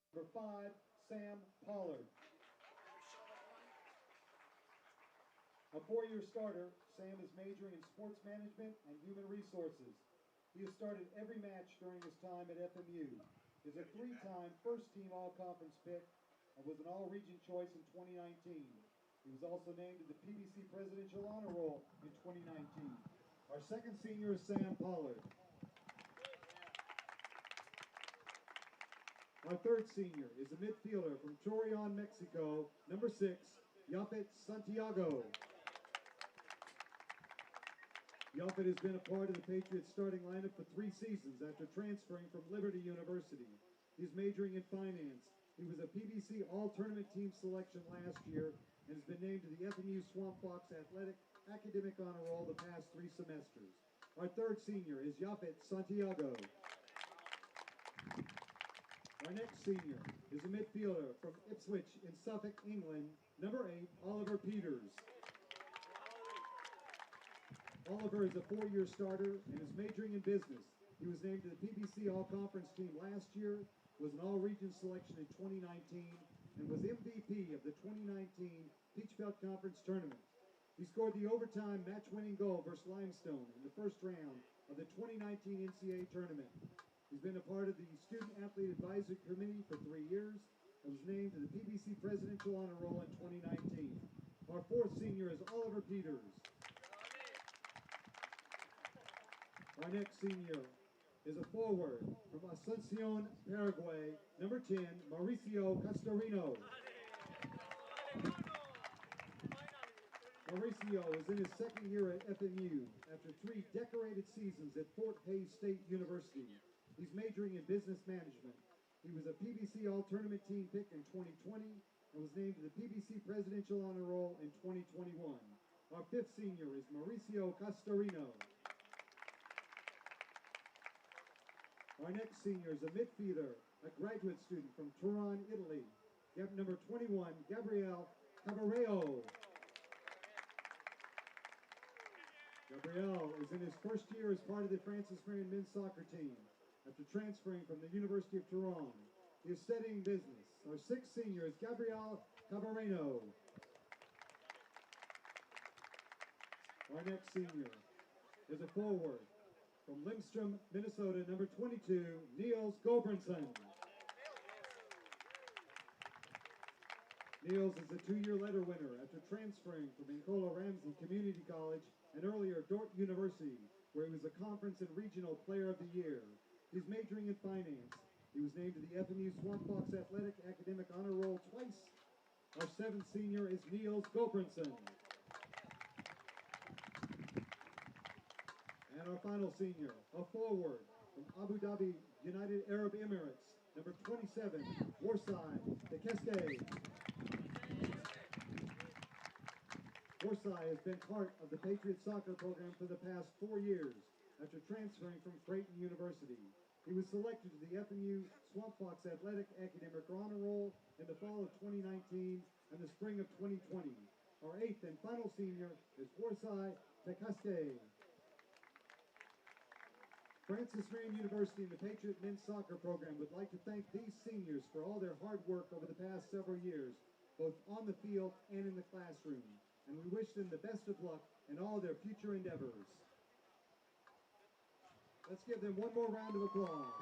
Number 5, Sam Pollard. A four-year starter, Sam is majoring in sports management and human resources. He has started every match during his time at FMU. He is a three-time first-team all-conference pick and was an all-region choice in 2019. He was also named to the PBC Presidential Honor Roll in 2019. Our second senior is Sam Pollard. Our third senior is a midfielder from Torreon, Mexico, number 6, Yaphet Santiago. Yaphet has been a part of the Patriots starting lineup for 3 seasons after transferring from Liberty University. He's majoring in finance. He was a PBC All-Tournament Team selection last year and has been named to the FMU Swamp Fox Athletic Academic Honor Roll the past 3 semesters. Our third senior is Yaphet Santiago. Our next senior is a midfielder from Ipswich in Suffolk, England, number 8, Oliver Peters. Oliver is a 4-year starter and is majoring in business. He was named to the PBC All-Conference team last year, was an All-Region selection in 2019, and was MVP of the 2019 Peach Belt Conference Tournament. He scored the overtime match-winning goal versus Limestone in the first round of the 2019 NCAA tournament. He's been a part of the Student Athlete Advisory Committee for 3 years and was named to the PBC Presidential Honor Roll in 2019. Our fourth senior is Oliver Peters. Our next senior is a forward from Asuncion, Paraguay, number 10, Mauricio Castorino. Mauricio is in his second year at FMU after 3 decorated seasons at Fort Hays State University. He's majoring in business management. He was a PBC All-Tournament Team pick in 2020 and was named to the PBC Presidential Honor Roll in 2021. Our fifth senior is Mauricio Castorino. Our next senior is a midfielder, a graduate student from Turin, Italy. Number 21, Gabrielle Cavario. Gabrielle is in his first year as part of the Francis Marion men's soccer team after transferring from the University of Turin. He is studying business. Our sixth senior is Gabrielle Cavario. Our next senior is a forward from Lindstrom, Minnesota, number 22, Niels Gulbranson. Niels is a 2-year letter winner after transferring from Nicola Ramsey Community College and earlier Dordt University, where he was a conference and regional player of the year. He's majoring in finance. He was named to the FMU Swamp Fox Athletic Academic Honor Roll twice. Our seventh senior is Niels Gulbranson. And our final senior, a forward from Abu Dhabi, United Arab Emirates, number 27, Warsai Tekeste. Warsai has been part of the Patriots soccer program for the past 4 years after transferring from Creighton University. He was selected to the FMU Swamp Fox Athletic Academic Honor Roll in the fall of 2019 and the spring of 2020. Our eighth and final senior is Warsai Tekeste. Francis Marion University and the Patriot men's soccer program would like to thank these seniors for all their hard work over the past several years, both on the field and in the classroom. And we wish them the best of luck in all their future endeavors. Let's give them one more round of applause.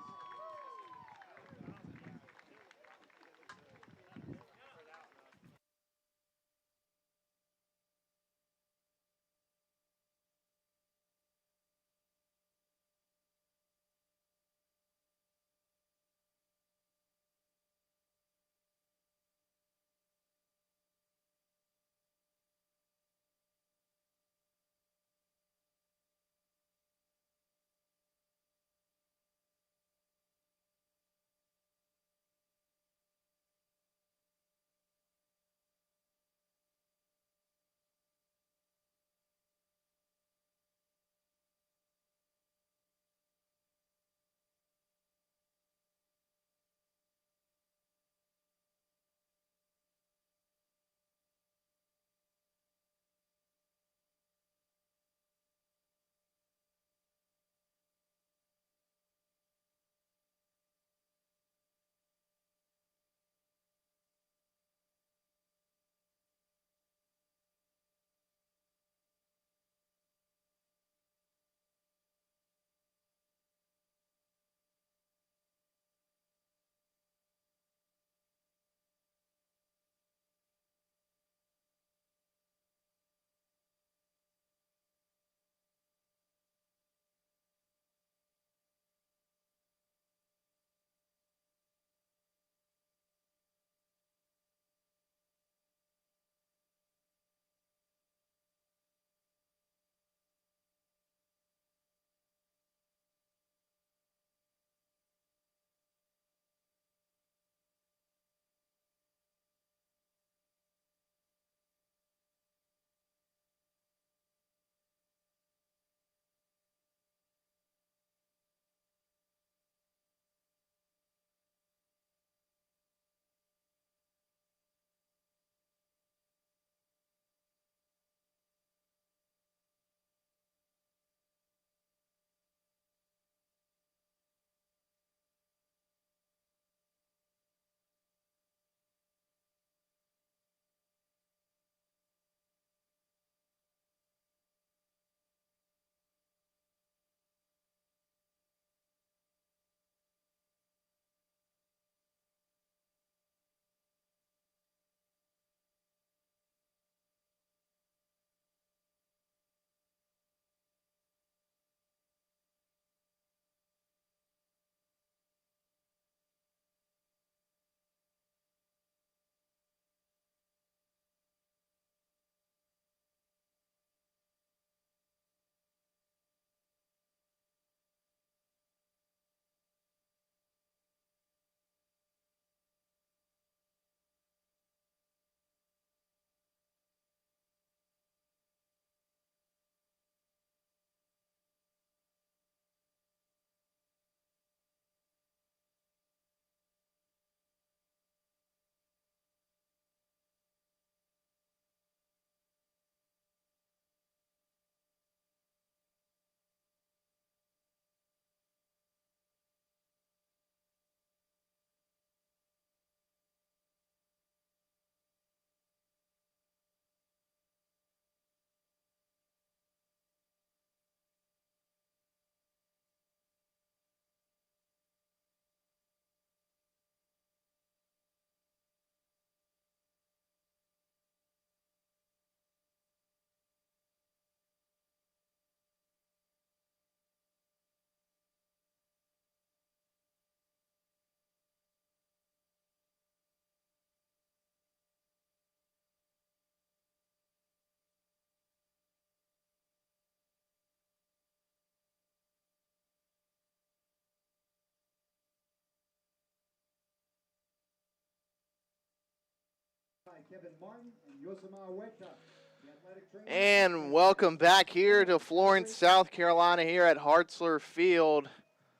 And welcome back here to Florence, South Carolina, here at Hartzler Field.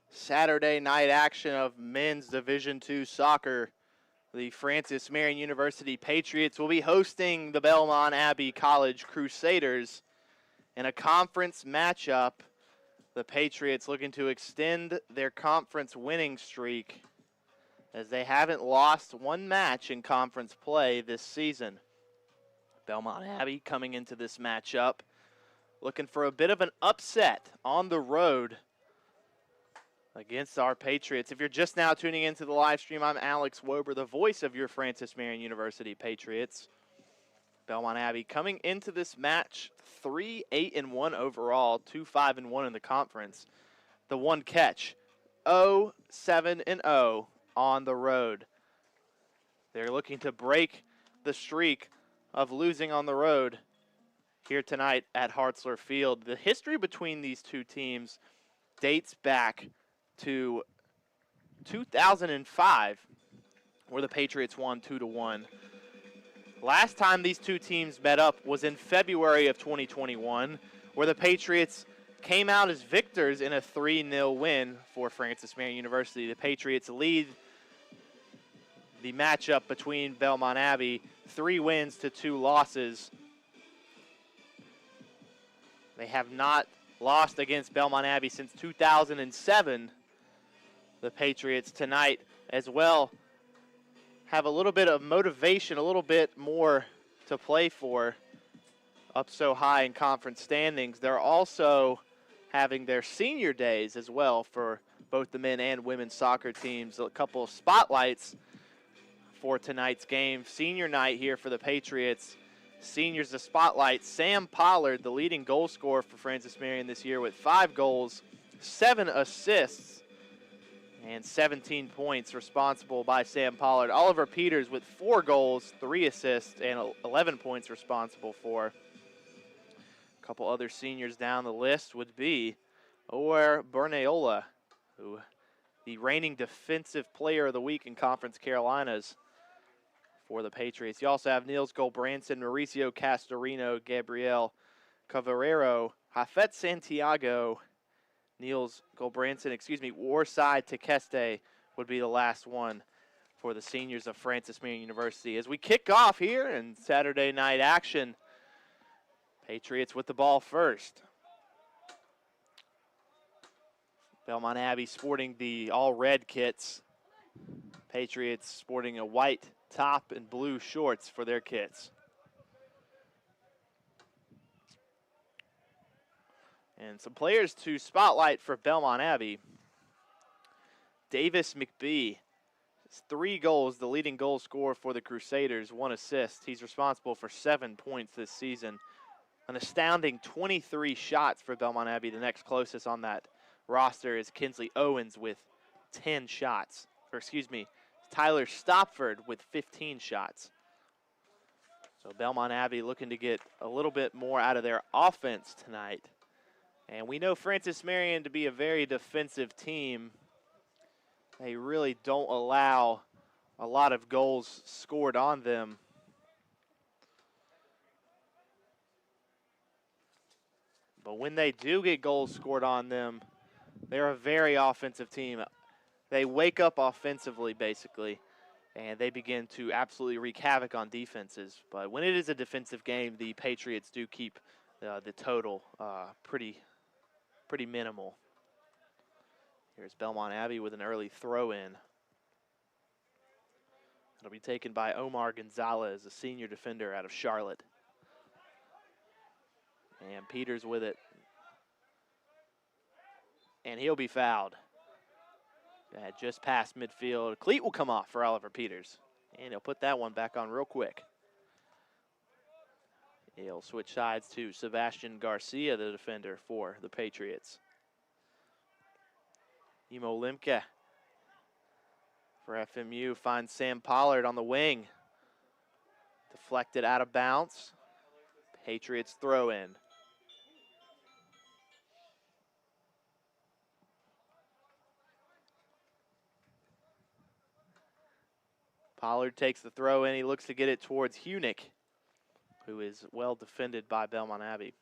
Saturday night action of men's Division II soccer. The Francis Marion University Patriots will be hosting the Belmont Abbey College Crusaders in a conference matchup. The Patriots looking to extend their conference winning streak as they haven't lost one match in conference play this season. Belmont Abbey coming into this matchup looking for a bit of an upset on the road against our Patriots. If you're just now tuning into the live stream, I'm Alex Wober, the voice of your Francis Marion University Patriots. Belmont Abbey coming into this match 3-8-1 overall, 2-5-1 in the conference. The one catch, 0-7-0 on the road. They're looking to break the streak of losing on the road here tonight at Hartzler Field. The history between these two teams dates back to 2005, where the Patriots won 2-1. Last time these two teams met up was in February of 2021, where the Patriots came out as victors in a 3-0 win for Francis Marion University. The Patriots lead the matchup between Belmont Abbey, 3 wins to 2 losses. They have not lost against Belmont Abbey since 2007. The Patriots tonight as well have a little bit of motivation, a little bit more to play for up so high in conference standings. They're also having their senior days as well for both the men and women's soccer teams. A couple of spotlights for tonight's game. Senior night here for the Patriots. Seniors to spotlight Sam Pollard, the leading goal scorer for Francis Marion this year with 5 goals, 7 assists, and 17 points responsible by Sam Pollard. Oliver Peters with 4 goals, 3 assists, and 11 points responsible for. A couple other seniors down the list would be Ower Bernayola, who the reigning defensive player of the week in Conference Carolinas for the Patriots. You also have Niels Goldbranson, Mauricio Castorino, Gabrielle Cavario, Jafet Santiago, Niels Goldbranson, Warside Tekeste would be the last one for the seniors of Francis Marion University. As we kick off here in Saturday night action, Patriots with the ball first. Belmont Abbey sporting the all-red kits. Patriots sporting a white top and blue shorts for their kits. And some players to spotlight for Belmont Abbey. Davis McBee, 3 goals, the leading goal scorer for the Crusaders, 1 assist. He's responsible for 7 points this season. An astounding 23 shots for Belmont Abbey. The next closest on that roster is Kinsley Owens with 10 shots. Tyler Stopford with 15 shots. So Belmont Abbey looking to get a little bit more out of their offense tonight. And we know Francis Marion to be a very defensive team. They really don't allow a lot of goals scored on them. But when they do get goals scored on them, they're a very offensive team. They wake up offensively, basically, and they begin to absolutely wreak havoc on defenses. But when it is a defensive game, the Patriots do keep the total pretty minimal. Here's Belmont Abbey with an early throw-in. It'll be taken by Omar Gonzalez, a senior defender out of Charlotte. And Peters with it. And he'll be fouled. Just past midfield. Cleat will come off for Oliver Peters. And he'll put that one back on real quick. He'll switch sides to Sebastian Garcia, the defender for the Patriots. Imo Limke for FMU finds Sam Pollard on the wing. Deflected out of bounds. Patriots throw in. Pollard takes the throw in. He looks to get it towards Hunick, who is well defended by Belmont Abbey.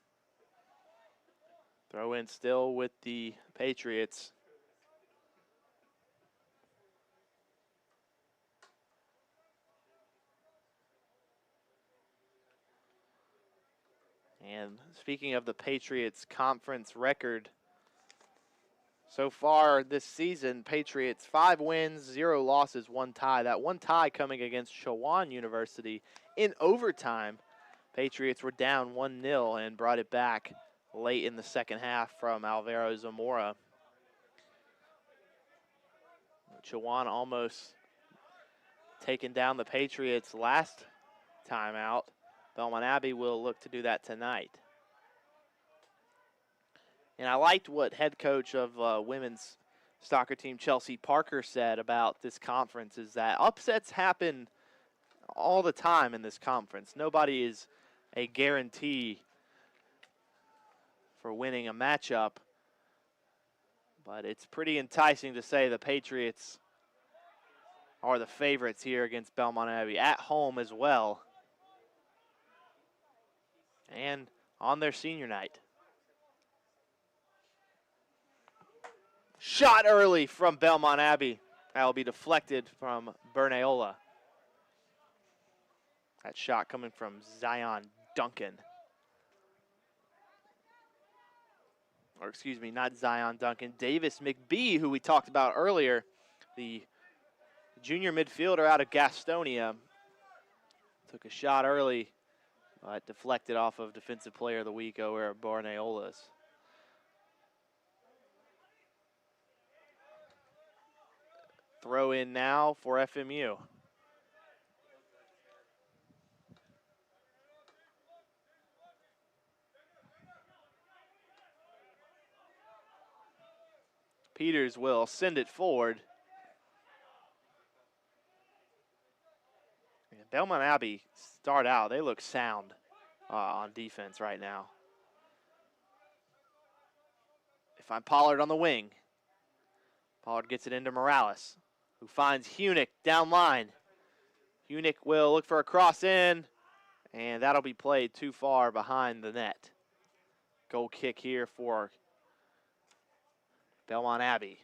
Throw in still with the Patriots. And speaking of the Patriots conference record, so far this season, Patriots 5 wins, 0 losses, 1 tie. That one tie coming against Chowan University in overtime. Patriots were down 1-0 and brought it back late in the second half from Alvaro Zamora. Chowan almost taking down the Patriots last time out. Belmont Abbey will look to do that tonight. And I liked what head coach of women's soccer team Chelsea Parker said about this conference, is that upsets happen all the time in this conference. Nobody is a guarantee for winning a matchup, but it's pretty enticing to say the Patriots are the favorites here against Belmont Abbey, at home as well, and on their senior night. Shot early from Belmont Abbey. That will be deflected from Bernayola. That shot coming from Zion Duncan. Or excuse me, not Zion Duncan. Davis McBee, who we talked about earlier, the junior midfielder out of Gastonia. Took a shot early, but deflected off of Defensive Player of the Week over Bernayolas. Throw in now for FMU. Peters will send it forward. And Belmont Abbey start out. They look sound on defense right now. They find Pollard on the wing. Pollard gets it into Morales, who finds Hunick down line. Hunick will look for a cross in, and that'll be played too far behind the net. Goal kick here for Belmont Abbey.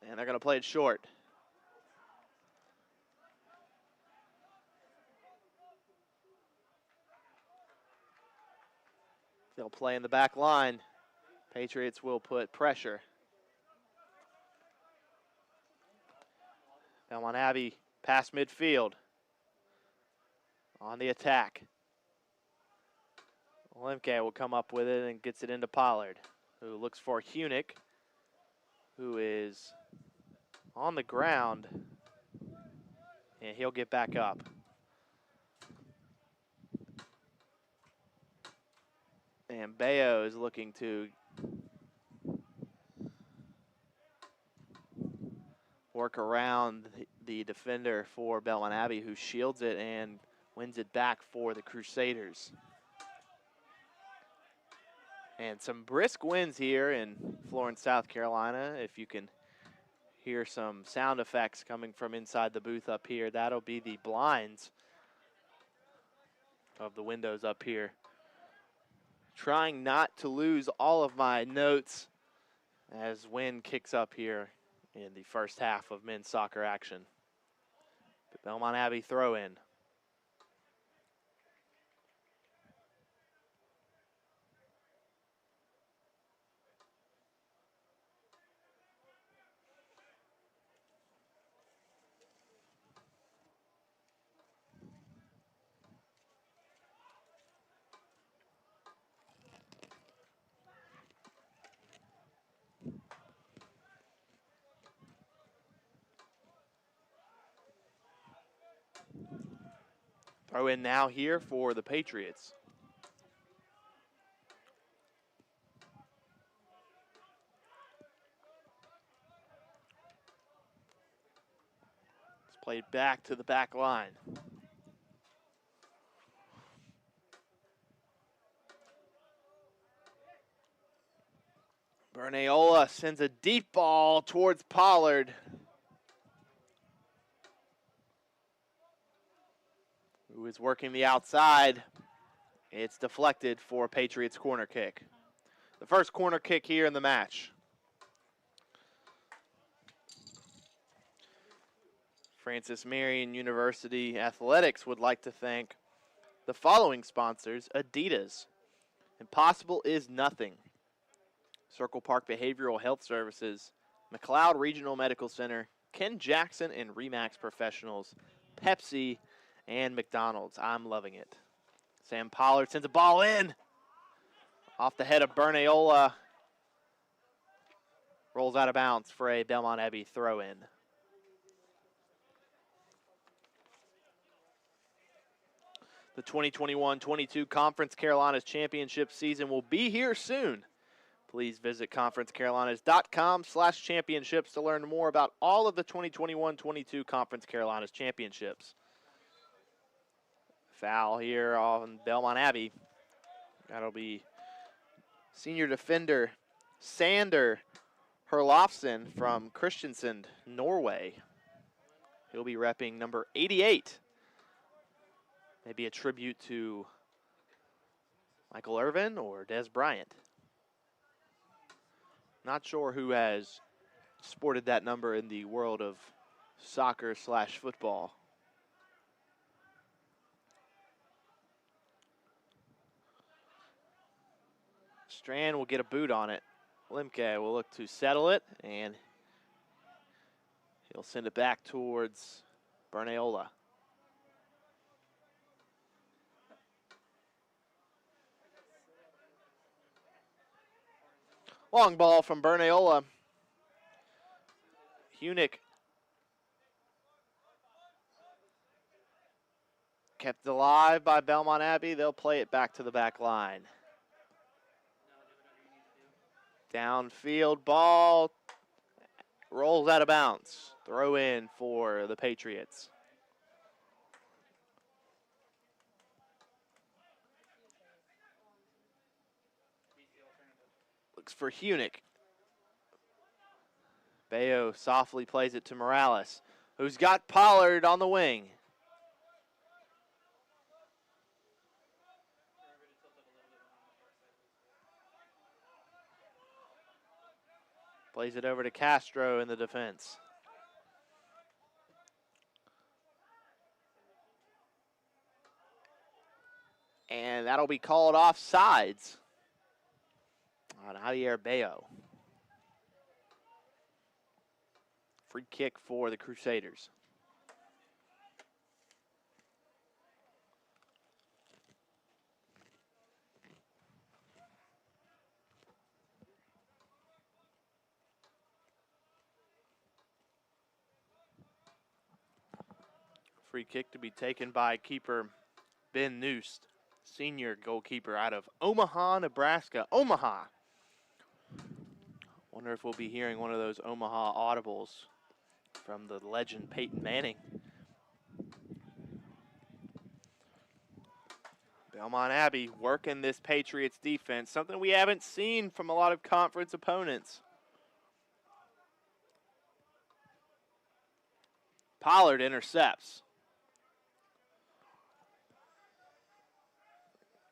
And they're going to play it short. They'll play in the back line. Patriots will put pressure. Belmont Abbey past midfield. On the attack. Lemke will come up with it and gets it into Pollard, who looks for Hunick, who is on the ground, and he'll get back up. And Bayo is looking to work around the defender for Belmont Abbey, who shields it and wins it back for the Crusaders. And some brisk winds here in Florence, South Carolina. If you can hear some sound effects coming from inside the booth up here, that'll be the blinds of the windows up here. Trying not to lose all of my notes as wind kicks up here in the first half of men's soccer action. The Belmont Abbey throw in. Throw in now here for the Patriots. Played back to the back line. Bernayola sends a deep ball towards Pollard. Who is working the outside. It's deflected for Patriots corner kick. The first corner kick here in the match. Francis Marion University Athletics would like to thank the following sponsors: Adidas, Impossible is Nothing, Circle Park Behavioral Health Services, McLeod Regional Medical Center, Ken Jackson and Remax Professionals, Pepsi, and McDonald's. I'm loving it. Sam Pollard sends a ball in. Off the head of Bernayola. Rolls out of bounds for a Belmont Abbey throw-in. The 2021-22 Conference Carolinas Championship season will be here soon. Please visit conferencecarolinas.com/championships to learn more about all of the 2021-22 Conference Carolinas Championships. Foul here on Belmont Abbey. That'll be senior defender Sander Herlofsen from Kristiansand, Norway. He'll be repping number 88. Maybe a tribute to Michael Irvin or Des Bryant. Not sure who has sported that number in the world of soccer/football. Strand will get a boot on it. Limke will look to settle it, and he'll send it back towards Bernayola. Long ball from Bernayola. Hunick kept alive by Belmont Abbey. They'll play it back to the back line. Downfield ball rolls out of bounds. Throw in for the Patriots. Looks for Hunick. Bayo softly plays it to Morales, who's got Pollard on the wing. Plays it over to Castro in the defense. And that'll be called offsides on Javier Bayo. Free kick for the Crusaders. Free kick to be taken by keeper Ben Noost, senior goalkeeper out of Omaha, Nebraska. Omaha. Wonder if we'll be hearing one of those Omaha audibles from the legend Peyton Manning. Belmont Abbey working this Patriots defense, something we haven't seen from a lot of conference opponents. Pollard intercepts.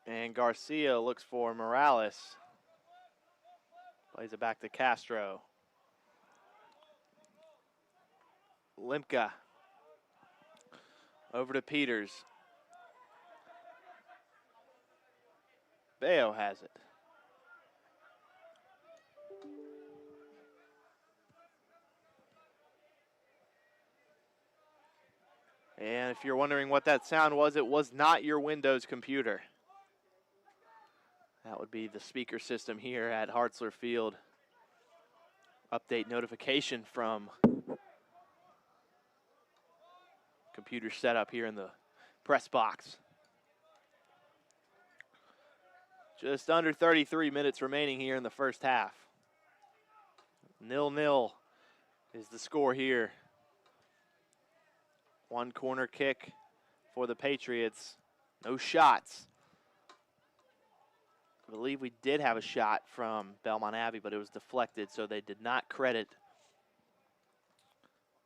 And Garcia looks for Morales. Plays it back to Castro. Limka. Over to Peters. Bayo has it. And if you're wondering what that sound was, it was not your Windows computer. That would be the speaker system here at Hartzler Field. Update notification from computer setup here in the press box. Just under 33 minutes remaining here in the first half. 0-0 is the score here. One corner kick for the Patriots. No shots. I believe we did have a shot from Belmont Abbey, but it was deflected, so they did not credit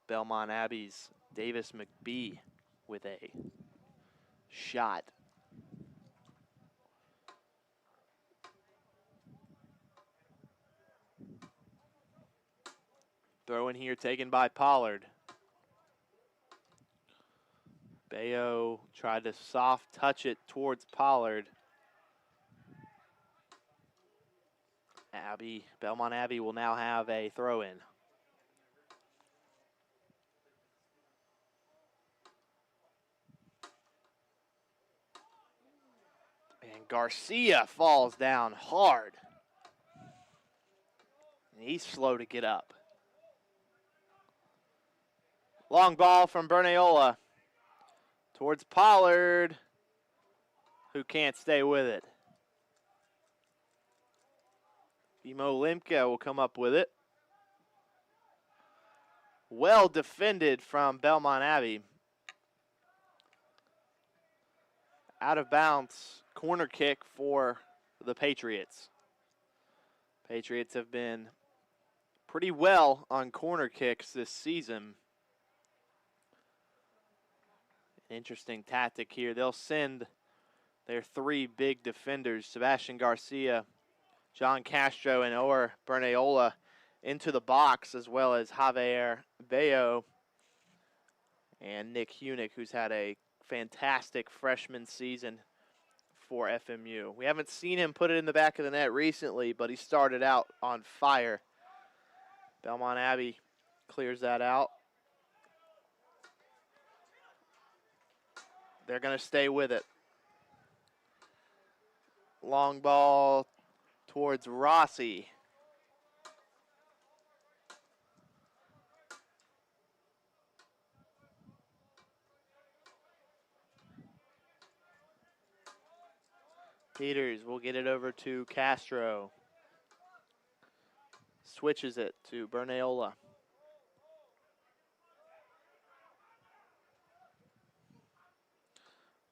Belmont Abbey's Davis McBee with a shot. Throw in here taken by Pollard. Bayo tried to soft touch it towards Pollard. Belmont Abbey will now have a throw in. And Garcia falls down hard. And he's slow to get up. Long ball from Bernayola towards Pollard, who can't stay with it. Imo Limka will come up with it. Well defended from Belmont Abbey. Out of bounds, corner kick for the Patriots. Patriots have been pretty well on corner kicks this season. Interesting tactic here. They'll send their three big defenders, Sebastian Garcia, John Castro, and or Bernayola, into the box, as well as Javier Bayo and Nick Hunick, who's had a fantastic freshman season for FMU. We haven't seen him put it in the back of the net recently, but he started out on fire. Belmont Abbey clears that out. They're going to stay with it. Long ball towards Rossi. Peters will get it over to Castro. Switches it to Bernayola.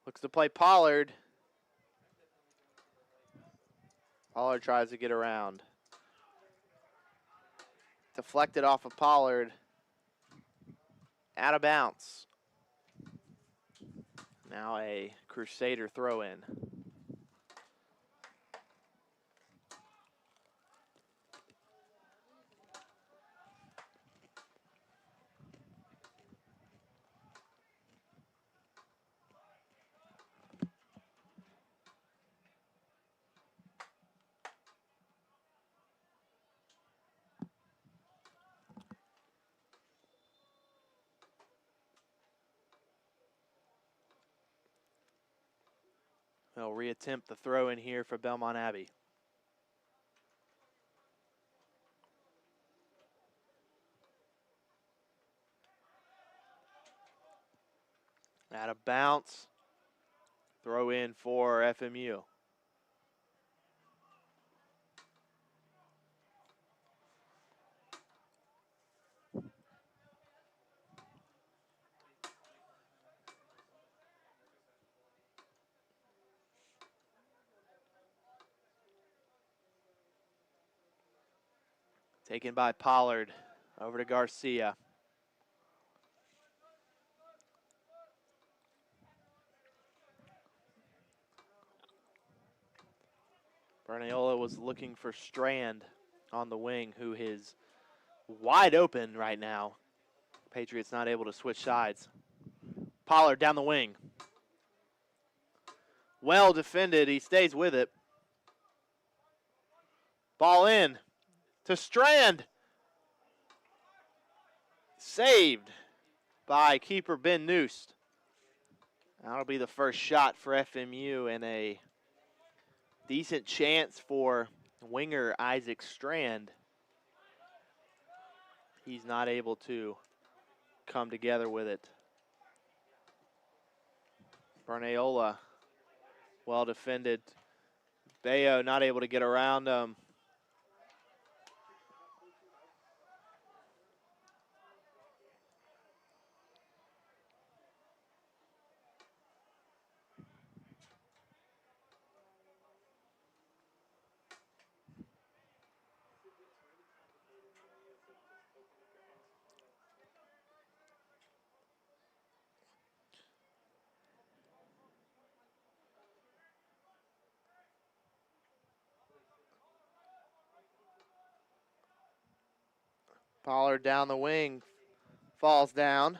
Looks to play Pollard. Pollard tries to get around. Deflected off of Pollard. Out of bounds. Now a Crusader throw in. They'll reattempt the throw in here for Belmont Abbey. Out of bounds. Throw in for FMU. Taken by Pollard. Over to Garcia. Bernayola was looking for Strand on the wing, who is wide open right now. Patriots not able to switch sides. Pollard down the wing. Well defended. He stays with it. Ball in to Strand. Saved by keeper Ben Noost. That'll be the first shot for FMU and a decent chance for winger Isaac Strand. He's not able to come together with it. Bernayola, well defended. Bayo not able to get around him. Pollard down the wing, falls down.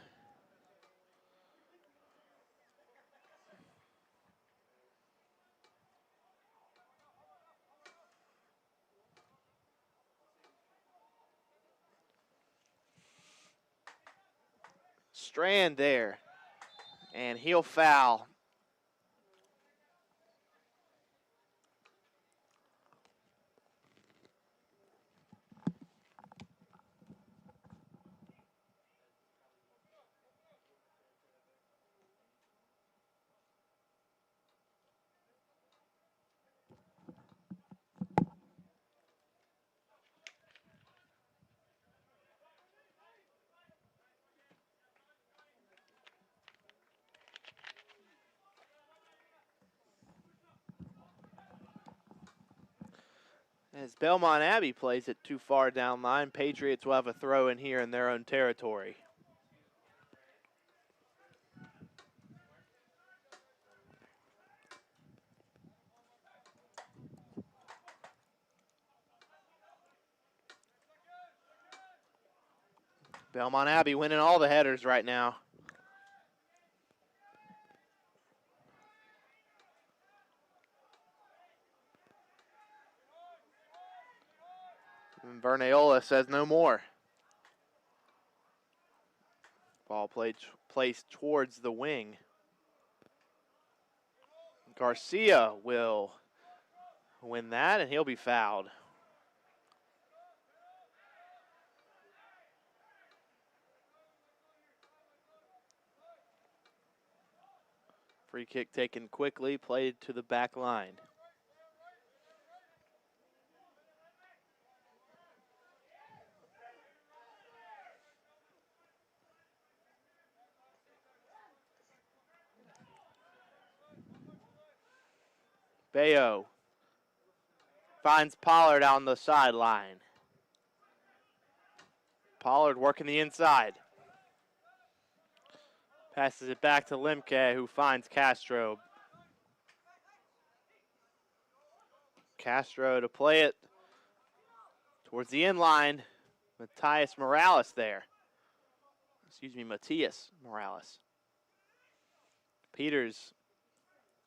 Strand there, and he'll foul. As Belmont Abbey plays it too far down line, Patriots will have a throw in here in their own territory. Belmont Abbey winning all the headers right now. And Bernayola says no more. Ball placed towards the wing. Garcia will win that, and he'll be fouled. Free kick taken quickly, played to the back line. Bayo finds Pollard on the sideline. Pollard working the inside. Passes it back to Limke, who finds Castro. Castro to play it towards the end line. Matias Morales. Peters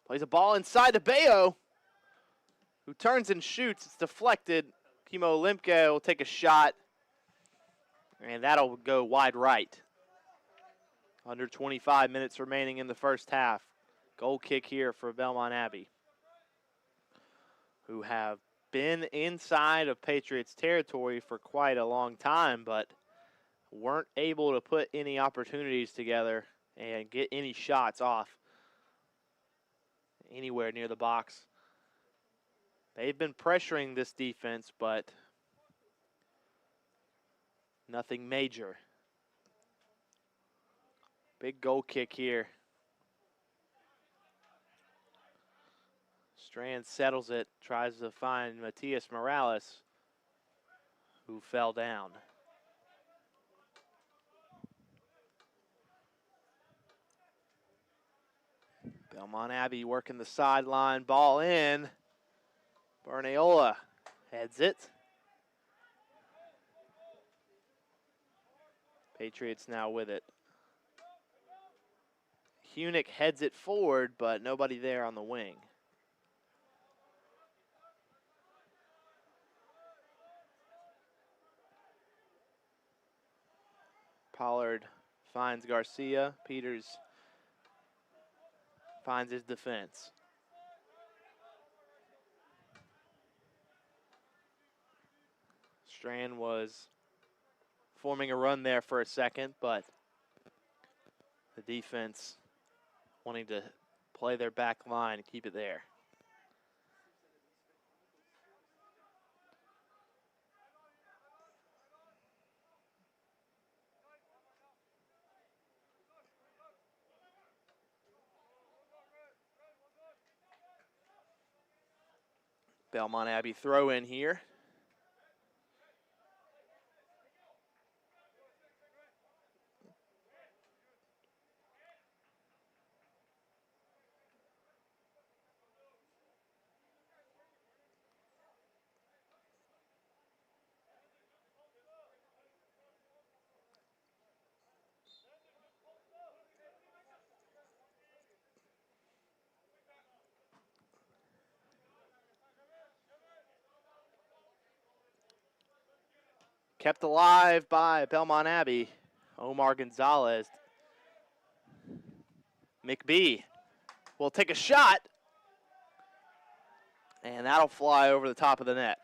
plays a ball inside to Bayo, who turns and shoots. It's deflected. Kimo Limke will take a shot, and that'll go wide right. Under 25 minutes remaining in the first half. Goal kick here for Belmont Abbey, who have been inside of Patriots territory for quite a long time, but weren't able to put any opportunities together and get any shots off anywhere near the box. They've been pressuring this defense, but nothing major. Big goal kick here. Strand settles it, tries to find Matias Morales, who fell down. Belmont Abbey working the sideline, ball in. Bernayola heads it. Patriots now with it. Hunick heads it forward, but nobody there on the wing. Pollard finds Garcia. Peters finds his defense. Strand was forming a run there for a second, but the defense wanting to play their back line and keep it there. Belmont Abbey throw in here. Kept alive by Belmont Abbey. Omar Gonzalez. McBee will take a shot. And that'll fly over the top of the net.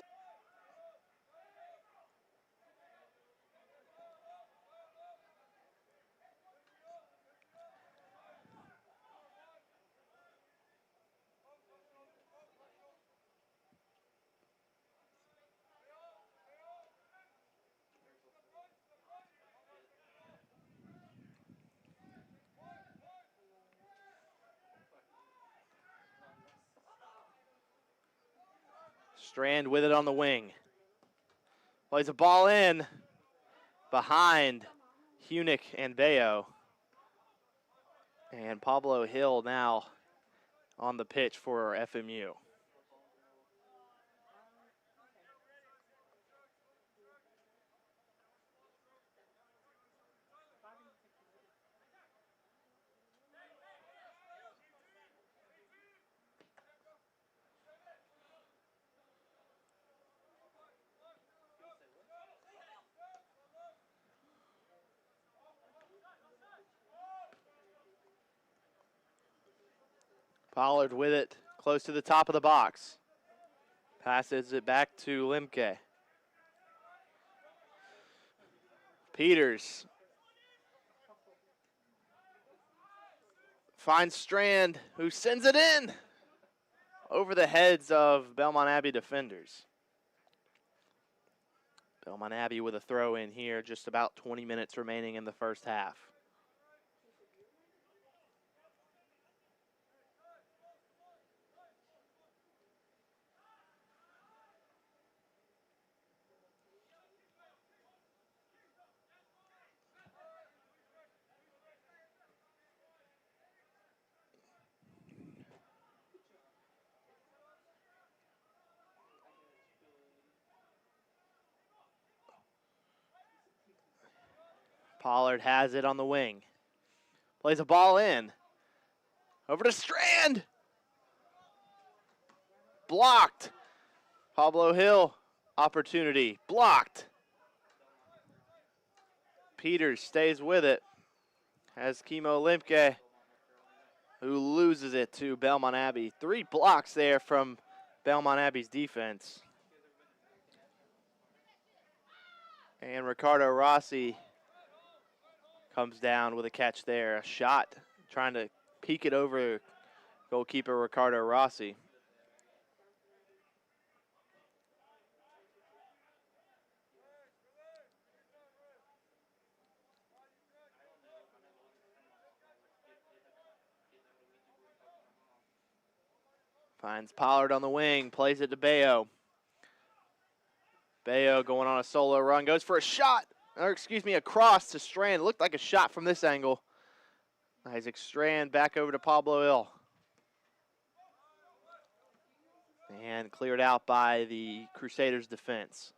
Strand with it on the wing. Plays a ball in behind Hunick and Bayo. And Pablo Hill now on the pitch for FMU. Pollard with it, close to the top of the box. Passes it back to Limke. Peters finds Strand, who sends it in over the heads of Belmont Abbey defenders. Belmont Abbey with a throw in here, just about 20 minutes remaining in the first half. Pollard has it on the wing. Plays a ball in. Over to Strand. Blocked. Pablo Hill, opportunity. Blocked. Peters stays with it. Has Kimo Limke, who loses it to Belmont Abbey. 3 blocks there from Belmont Abbey's defense. And Ricardo Rossi comes down with a catch there. A shot, trying to peek it over goalkeeper Ricardo Rossi. Finds Pollard on the wing, plays it to Bayo. Bayo going on a solo run, goes for a shot. Or excuse me, a cross to Strand. Looked like a shot from this angle. Isaac Strand back over to Pablo Hill. And cleared out by the Crusaders defense.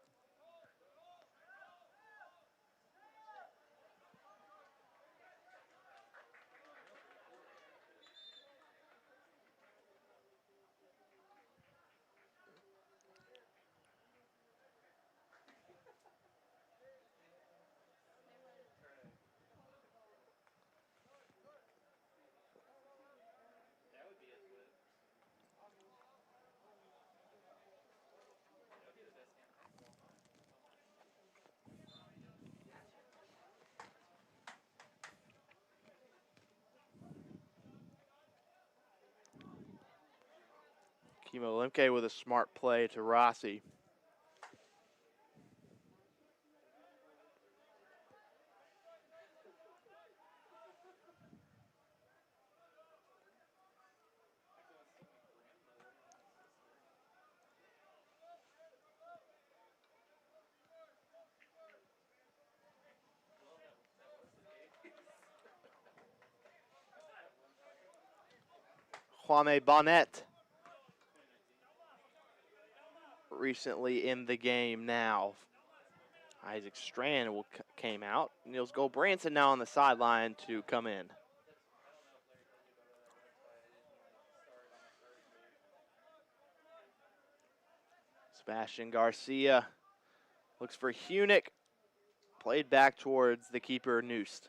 Kimo Limke with a smart play to Rossi. Kwame Bonnet recently in the game now. Isaac Strand came out. Niels Goldbranson now on the sideline to come in. Sebastian Garcia looks for Hunick. Played back towards the keeper, Noosed.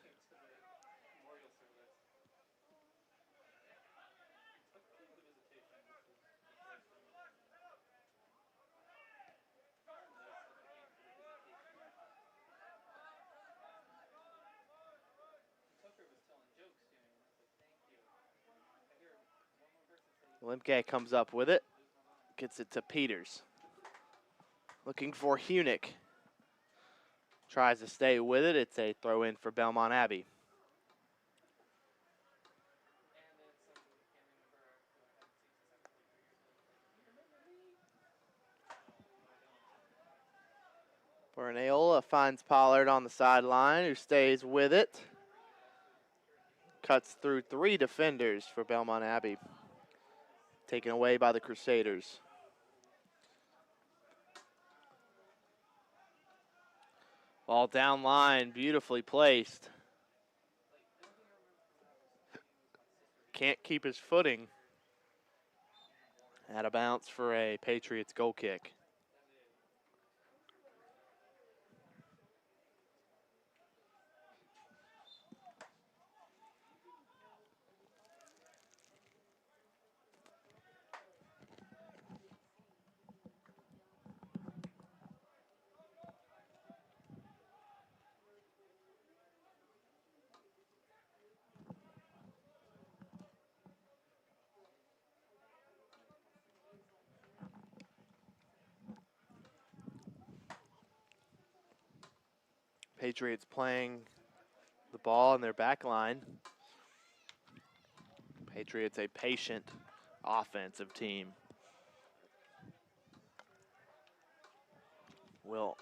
Limke comes up with it. Gets it to Peters. Looking for Hunick. Tries to stay with it. It's a throw in for Belmont Abbey. Bernayola finds Pollard on the sideline, who stays with it. Cuts through 3 defenders for Belmont Abbey. Taken away by the Crusaders. Ball down line, beautifully placed. Can't keep his footing. Out of bounds for a Patriots goal kick. Patriots playing the ball in their back line. Patriots a patient offensive team. Will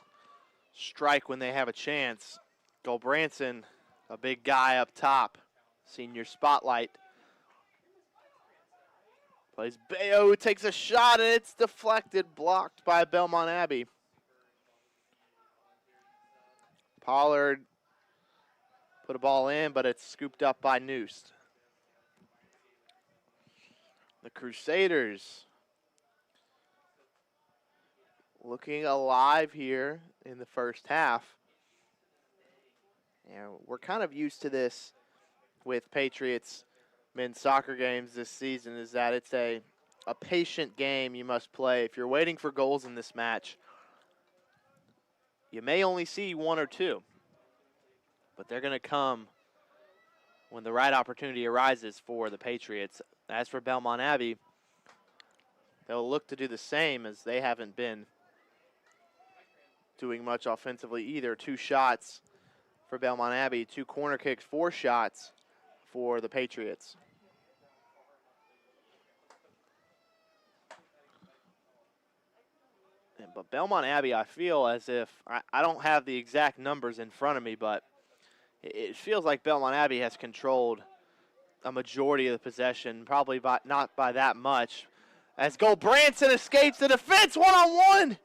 strike when they have a chance. Gulbranson, a big guy up top. Senior spotlight. Plays Bayo, who takes a shot, and it's deflected, blocked by Belmont Abbey. Pollard put a ball in, but it's scooped up by Noosed. The Crusaders looking alive here in the first half. And we're kind of used to this with Patriots men's soccer games this season, is that it's a patient game you must play. If you're waiting for goals in this match, you may only see 1 or 2, but they're going to come when the right opportunity arises for the Patriots. As for Belmont Abbey, they'll look to do the same, as they haven't been doing much offensively either. 2 shots for Belmont Abbey, 2 corner kicks, 4 shots for the Patriots. But Belmont Abbey, I feel as if, I don't have the exact numbers in front of me, but it feels like Belmont Abbey has controlled a majority of the possession, probably not by that much. As Gulbranson escapes the defense, one-on-one.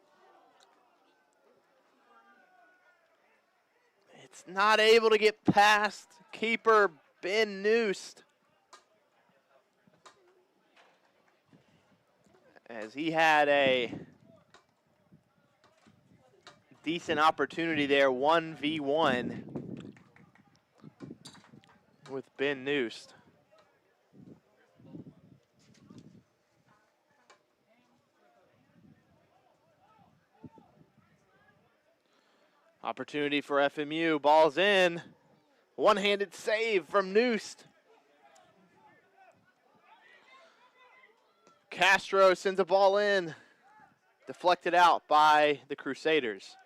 It's not able to get past keeper Ben Noosed, as he had a decent opportunity there, 1v1 with Ben Noosed. Opportunity for FMU, ball's in. One-handed save from Noosed. Castro sends a ball in, deflected out by the Crusaders.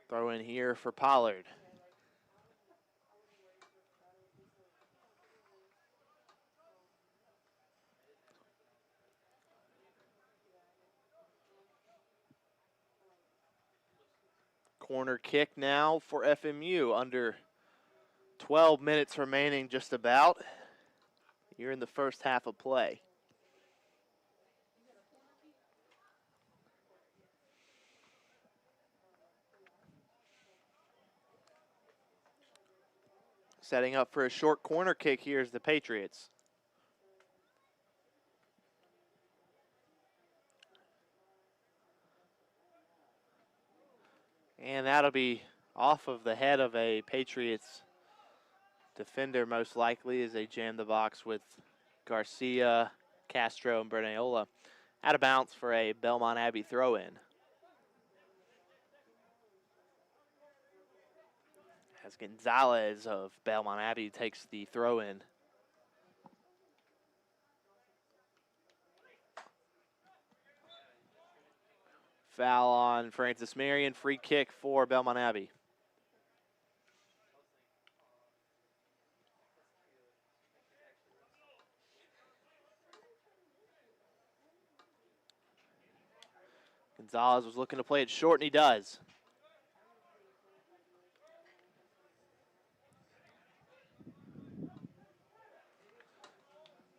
Throw in here for Pollard. Corner kick now for FMU, under 12 minutes remaining just about. You're in the first half of play. Setting up for a short corner kick here is the Patriots. And that'll be off of the head of a Patriots defender, most likely, as they jam the box with Garcia, Castro, and Bernayola. Out of bounds for a Belmont Abbey throw-in. As Gonzalez of Belmont Abbey takes the throw-in. Foul on Francis Marion. Free kick for Belmont Abbey. Gonzalez was looking to play it short, and he does.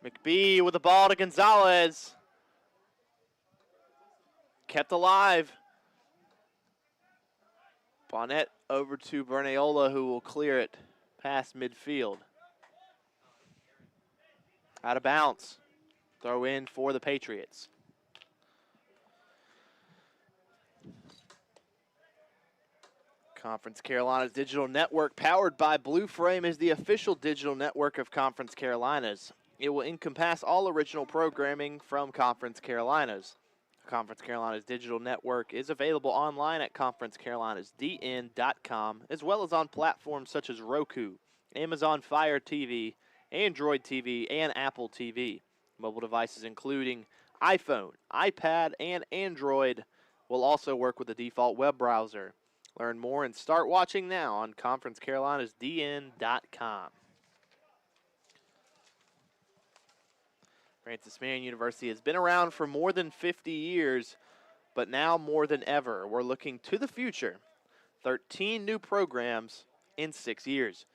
McBee with the ball to Gonzalez. Kept alive. Bonnet over to Bernayola, who will clear it past midfield. Out of bounds. Throw in for the Patriots. Conference Carolinas Digital Network, powered by Blue Frame, is the official digital network of Conference Carolinas. It will encompass all original programming from Conference Carolinas. Conference Carolinas Digital Network is available online at conferencecarolinasdn.com, as well as on platforms such as Roku, Amazon Fire TV, Android TV, and Apple TV. Mobile devices including iPhone, iPad, and Android will also work with the default web browser. Learn more and start watching now on conferencecarolinasdn.com. Francis Marion University has been around for more than 50 years, but now more than ever, we're looking to the future. 13 new programs in 6 years.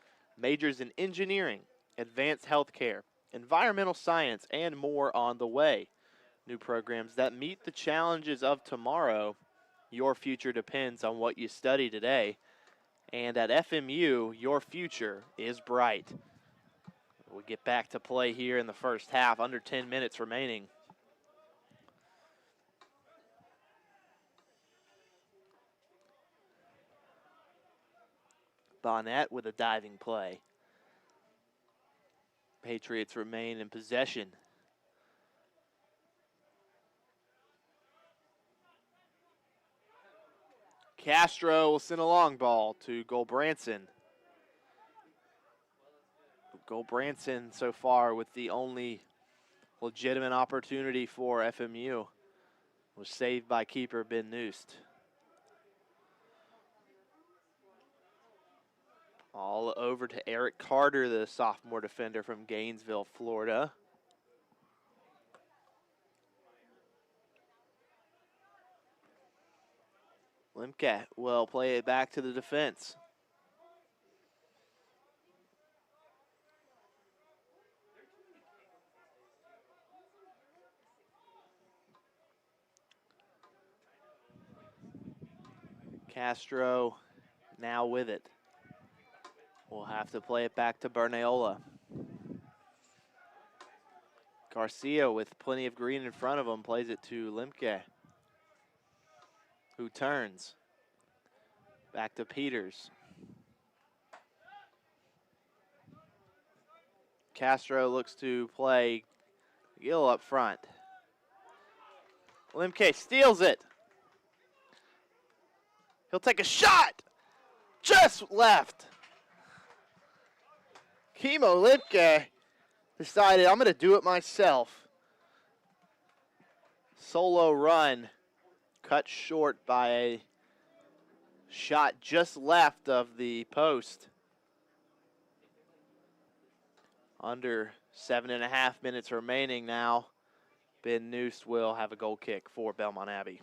Majors in engineering, advanced healthcare, environmental science, and more on the way. New programs that meet the challenges of tomorrow. Your future depends on what you study today. And at FMU, your future is bright. We get back to play here in the first half, under 10 minutes remaining. Bonnet with a diving play. Patriots remain in possession. Castro will send a long ball to Goldbranson. Goldbranson so far with the only legitimate opportunity for FMU was saved by keeper Ben Noost. All over to Eric Carter, the sophomore defender from Gainesville, Florida. Limke will play it back to the defense. Castro now with it. We'll have to play it back to Bernayola. Garcia with plenty of green in front of him plays it to Limke, who turns. Back to Peters. Castro looks to play Gill up front. Limke steals it. He'll take a shot. Just left. Kimo Limke decided, I'm going to do it myself. Solo run cut short by a shot just left of the post. Under 7.5 minutes remaining now. Ben Noost will have a goal kick for Belmont Abbey.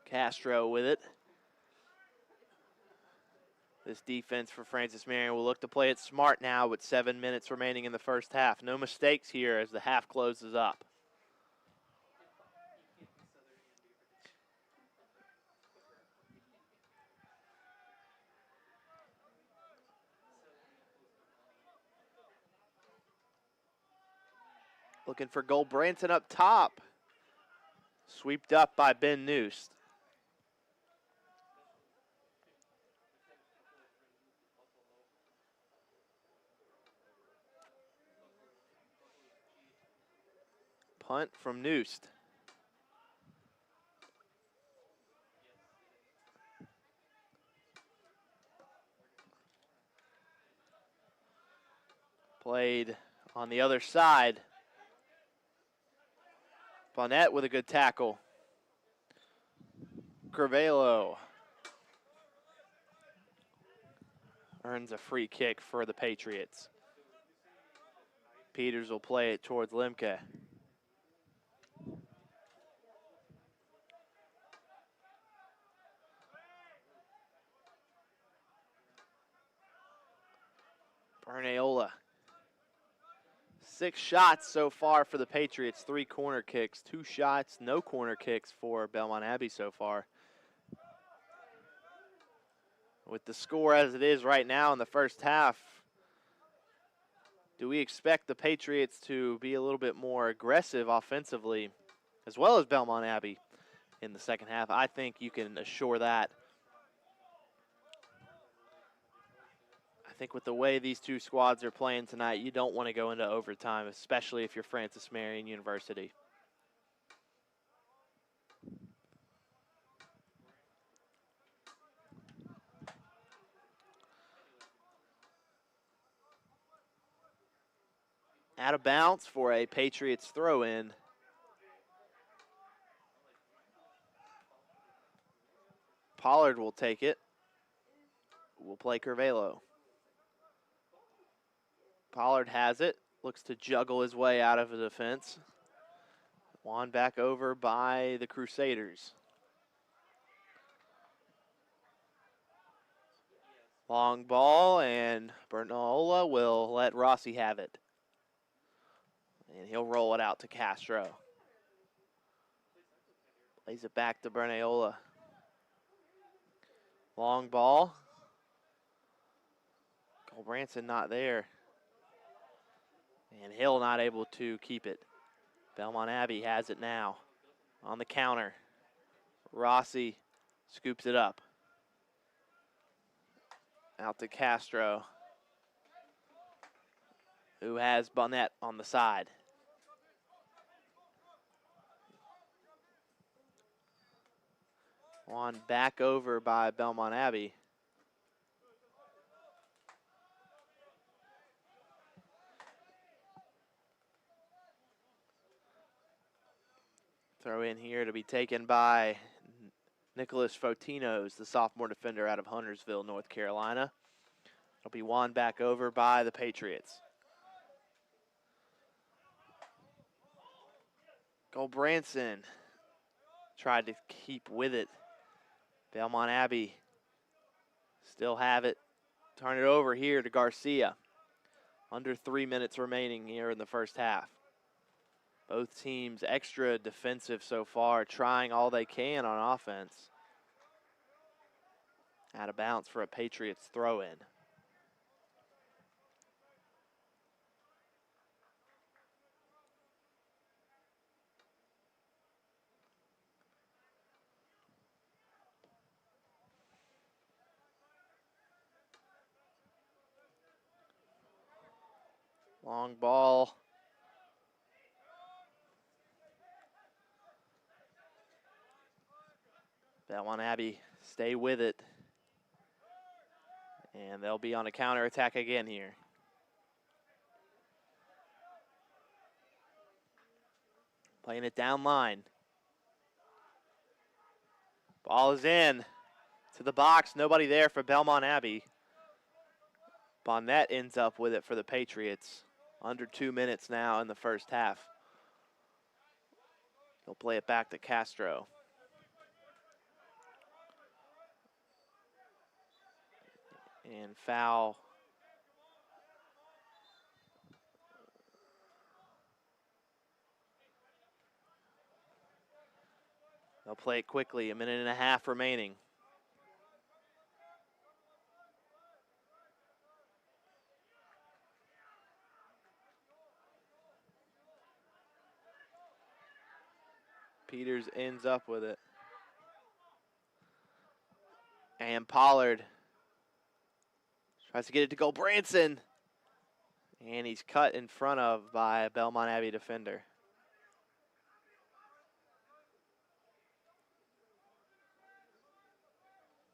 Castro with it. This defense for Francis Marion will look to play it smart now with 7 minutes remaining in the first half. No mistakes here as the half closes up. Looking for Gold Branson up top. Sweeped up by Ben Noost. Punt from Noost. Played on the other side. Bonnet with a good tackle. Cravello earns a free kick for the Patriots. Peters will play it towards Lemke. Bernayola. 6 shots so far for the Patriots, 3 corner kicks, 2 shots, no corner kicks for Belmont Abbey so far. With the score as it is right now in the first half, do we expect the Patriots to be a little bit more aggressive offensively, as well as Belmont Abbey in the second half? I think you can assure that. I think with the way these two squads are playing tonight, you don't want to go into overtime, especially if you're Francis Marion University. Out of bounds for a Patriots throw-in. Pollard will take it. We'll play Cravello. Pollard has it, looks to juggle his way out of the defense. Won back over by the Crusaders. Long ball, and Bernola will let Rossi have it. And he'll roll it out to Castro. Plays it back to Bernayola. Long ball. Branson not there. And Hill not able to keep it. Belmont Abbey has it now on the counter. Rossi scoops it up. Out to Castro, who has Bonnet on the side. Won back over by Belmont Abbey. Throw in here to be taken by Nicholas Fotinos, the sophomore defender out of Huntersville, North Carolina. It'll be won back over by the Patriots. Branson tried to keep with it. Belmont Abbey still have it. Turn it over here to Garcia. Under 3 minutes remaining here in the first half. Both teams extra defensive so far, trying all they can on offense. Out of bounds for a Patriots throw-in. Long ball. Belmont Abbey stay with it. And they'll be on a counterattack again here. Playing it down line. Ball is in to the box. Nobody there for Belmont Abbey. Bonnet ends up with it for the Patriots. Under 2 minutes now in the first half. He'll play it back to Castro. And foul. They'll play it quickly, 1.5 minutes remaining. Peters ends up with it. And Pollard tries to get it to go. Branson. And he's cut in front of by a Belmont Abbey defender.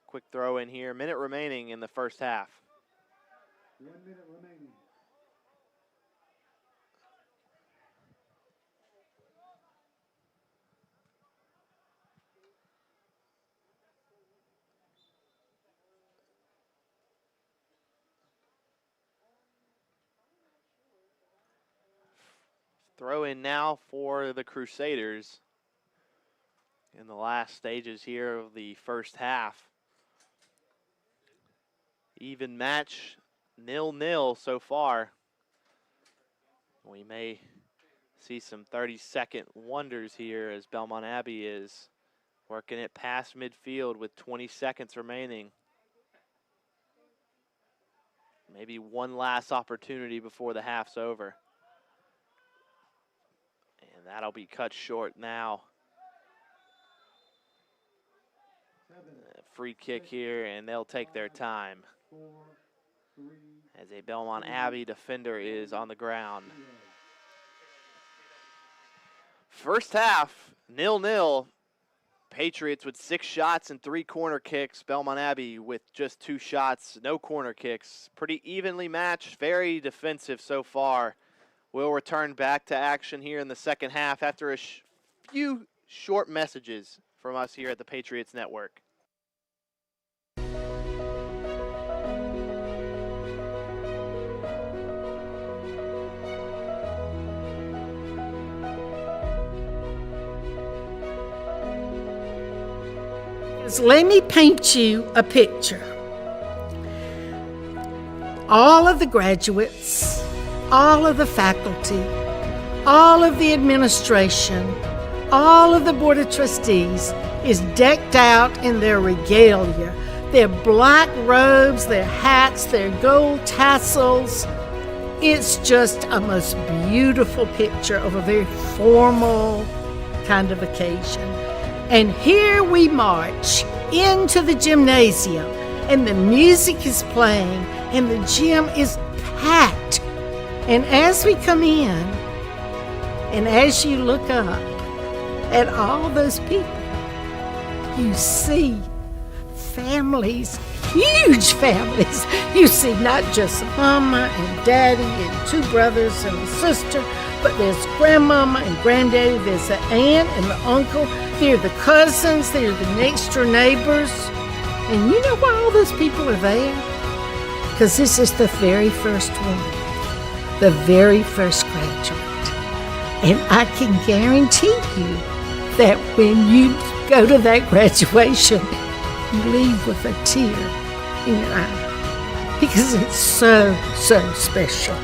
Quick throw in here. Minute remaining in the first half. 1 minute remaining. Throw in now for the Crusaders in the last stages here of the first half. Even match, 0-0 so far. We may see some 30-second wonders here as Belmont Abbey is working it past midfield with 20 seconds remaining. Maybe one last opportunity before the half's over. And that'll be cut short now. Free kick here, and they'll take their time. As a Belmont Abbey defender is on the ground. First half, 0-0. Patriots with 6 shots and 3 corner kicks. Belmont Abbey with just 2 shots, no corner kicks. Pretty evenly matched, very defensive so far. We'll return back to action here in the second half after a few short messages from us here at the Patriots Network. Let me paint you a picture. All of the graduates, all of the faculty, all of the administration, all of the Board of Trustees is decked out in their regalia, their black robes, their hats, their gold tassels. It's just a most beautiful picture of a very formal kind of occasion. And here we march into the gymnasium, and the music is playing, and the gym is packed. And as we come in, and as you look up at all those people, you see families, huge families. You see not just mama and daddy and 2 brothers and a sister, but there's grandmama and granddaddy, there's the aunt and the uncle, there are the cousins, there are the next door neighbors. And you know why all those people are there? Because this is the very first one, the very first graduate. And I can guarantee you that when you go to that graduation, you leave with a tear in your eye, because it's so, so special.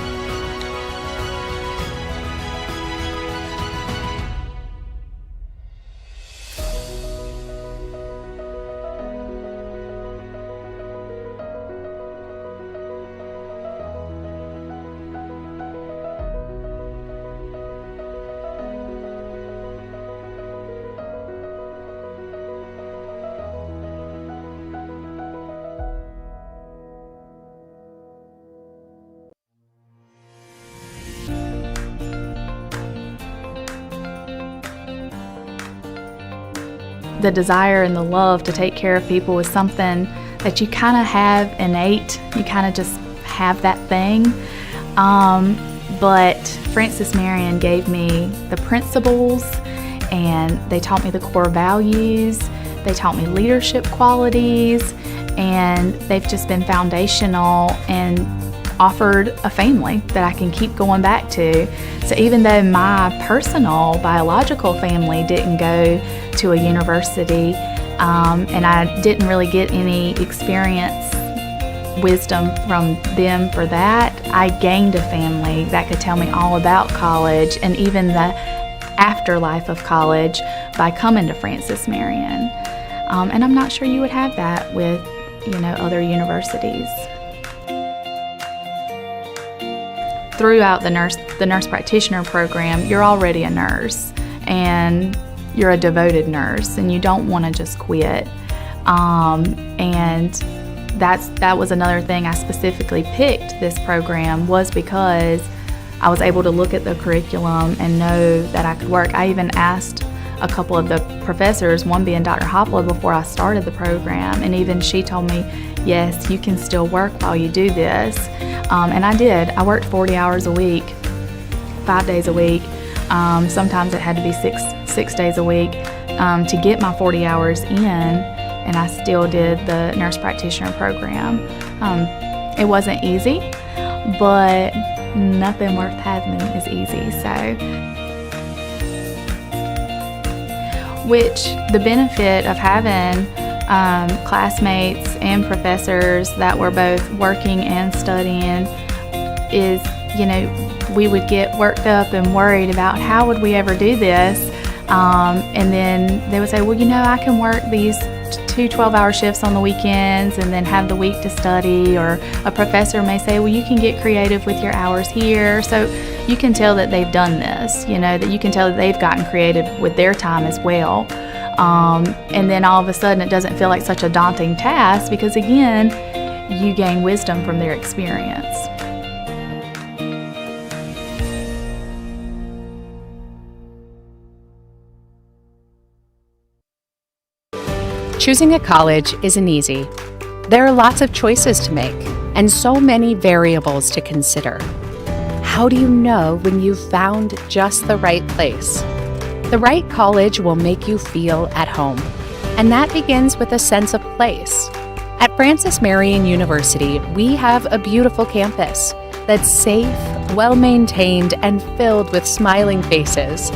The desire and the love to take care of people is something that you kind of have innate. You kind of just have that thing. But Francis Marion gave me the principles, and they taught me the core values. They taught me leadership qualities, and they've just been foundational and offered a family that I can keep going back to. So even though my personal biological family didn't go to a university, and I didn't really get any experience wisdom from them for that, I gained a family that could tell me all about college and even the afterlife of college by coming to Francis Marion. And I'm not sure you would have that with, other universities. Throughout the nurse practitioner program, you're already a nurse and you're a devoted nurse and you don't want to just quit. And that was another thing I specifically picked this program, was because I was able to look at the curriculum and know that I could work. I even asked a couple of the professors, one being Dr. Hartzler, before I started the program, and even she told me, yes, you can still work while you do this. And I did. I worked 40 hours a week, 5 days a week. Sometimes it had to be six days a week to get my 40 hours in, and I still did the nurse practitioner program. It wasn't easy, but nothing worth having is easy. Which the benefit of having classmates and professors that were both working and studying is, we would get worked up and worried about how would we ever do this. And then they would say, well, I can work these 2 12-hour shifts on the weekends and then have the week to study. Or a professor may say, well, you can get creative with your hours here. So you can tell that they've done this, that you can tell that they've gotten creative with their time as well. And then all of a sudden it doesn't feel like such a daunting task because, again, you gain wisdom from their experience. Choosing a college isn't easy. There are lots of choices to make and so many variables to consider. How do you know when you've found just the right place? The right college will make you feel at home, and that begins with a sense of place. At Francis Marion University, we have a beautiful campus that's safe, well-maintained, and filled with smiling faces.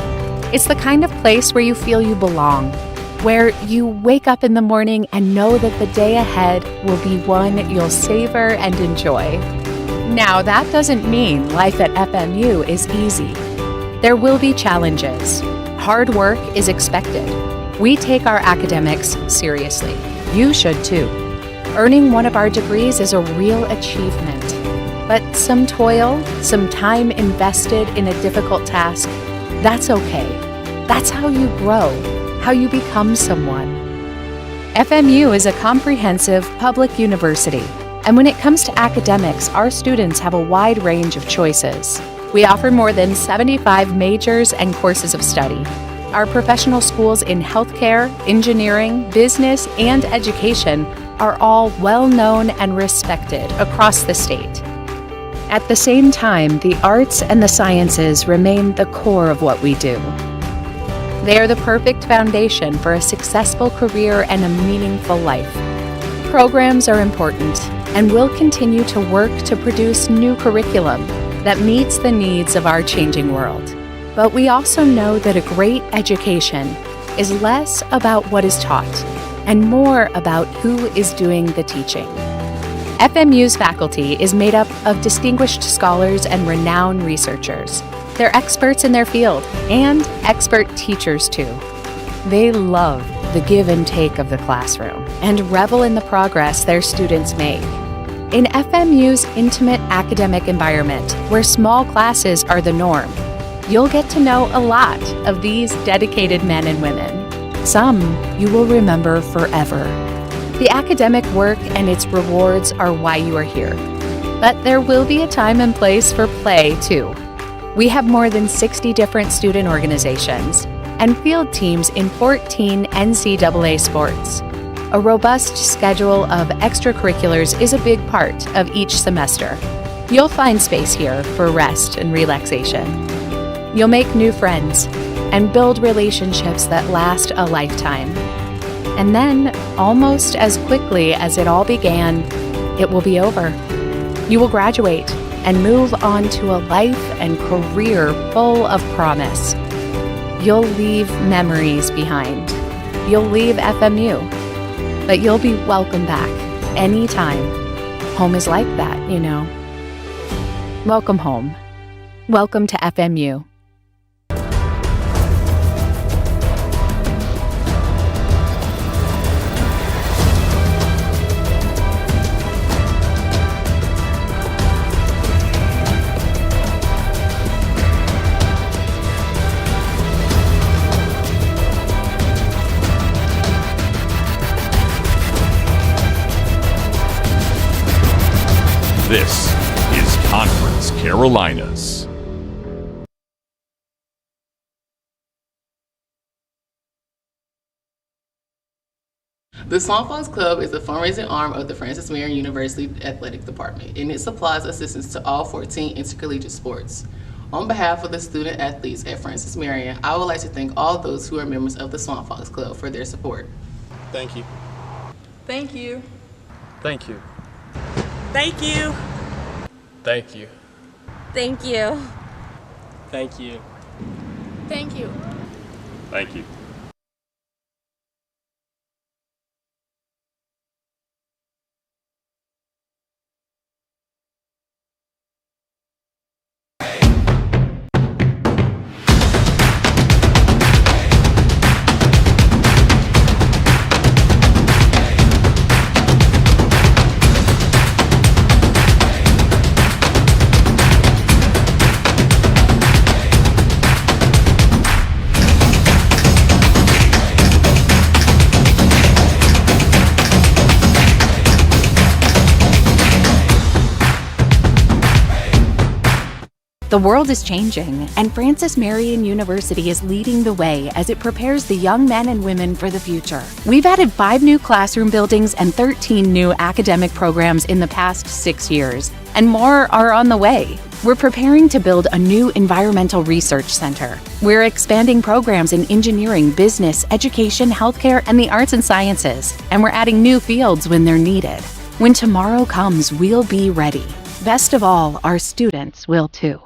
It's the kind of place where you feel you belong, where you wake up in the morning and know that the day ahead will be one you'll savor and enjoy. Now, that doesn't mean life at FMU is easy. There will be challenges. Hard work is expected. We take our academics seriously. You should too. Earning one of our degrees is a real achievement. But some toil, some time invested in a difficult task, that's okay. That's how you grow, how you become someone. FMU is a comprehensive public university, and when it comes to academics, our students have a wide range of choices. We offer more than 75 majors and courses of study. Our professional schools in healthcare, engineering, business, and education are all well-known and respected across the state. At the same time, the arts and the sciences remain the core of what we do. They are the perfect foundation for a successful career and a meaningful life. Programs are important, and we'll continue to work to produce new curriculum that meets the needs of our changing world. But we also know that a great education is less about what is taught and more about who is doing the teaching. FMU's faculty is made up of distinguished scholars and renowned researchers. They're experts in their field and expert teachers too. They love the give and take of the classroom and revel in the progress their students make. In FMU's intimate academic environment, where small classes are the norm, you'll get to know a lot of these dedicated men and women. Some you will remember forever. The academic work and its rewards are why you are here. But there will be a time and place for play, too. We have more than 60 different student organizations and field teams in 14 NCAA sports. A robust schedule of extracurriculars is a big part of each semester. You'll find space here for rest and relaxation. You'll make new friends and build relationships that last a lifetime. And then, almost as quickly as it all began, it will be over. You will graduate and move on to a life and career full of promise. You'll leave memories behind. You'll leave FMU, but you'll be welcome back anytime. Home is like that, you know. Welcome home. Welcome to FMU. This is Conference Carolinas. The Swamp Fox Club is the fundraising arm of the Francis Marion University Athletic Department, and it supplies assistance to all 14 intercollegiate sports. On behalf of the student athletes at Francis Marion, I would like to thank all those who are members of the Swamp Fox Club for their support. Thank you. Thank you. Thank you. Thank you. Thank you. Thank you. Thank you. Thank you. Thank you. The world is changing, and Francis Marion University is leading the way as it prepares the young men and women for the future. We've added 5 new classroom buildings and 13 new academic programs in the past 6 years, and more are on the way. We're preparing to build a new environmental research center. We're expanding programs in engineering, business, education, healthcare, and the arts and sciences, and we're adding new fields when they're needed. When tomorrow comes, we'll be ready. Best of all, our students will too.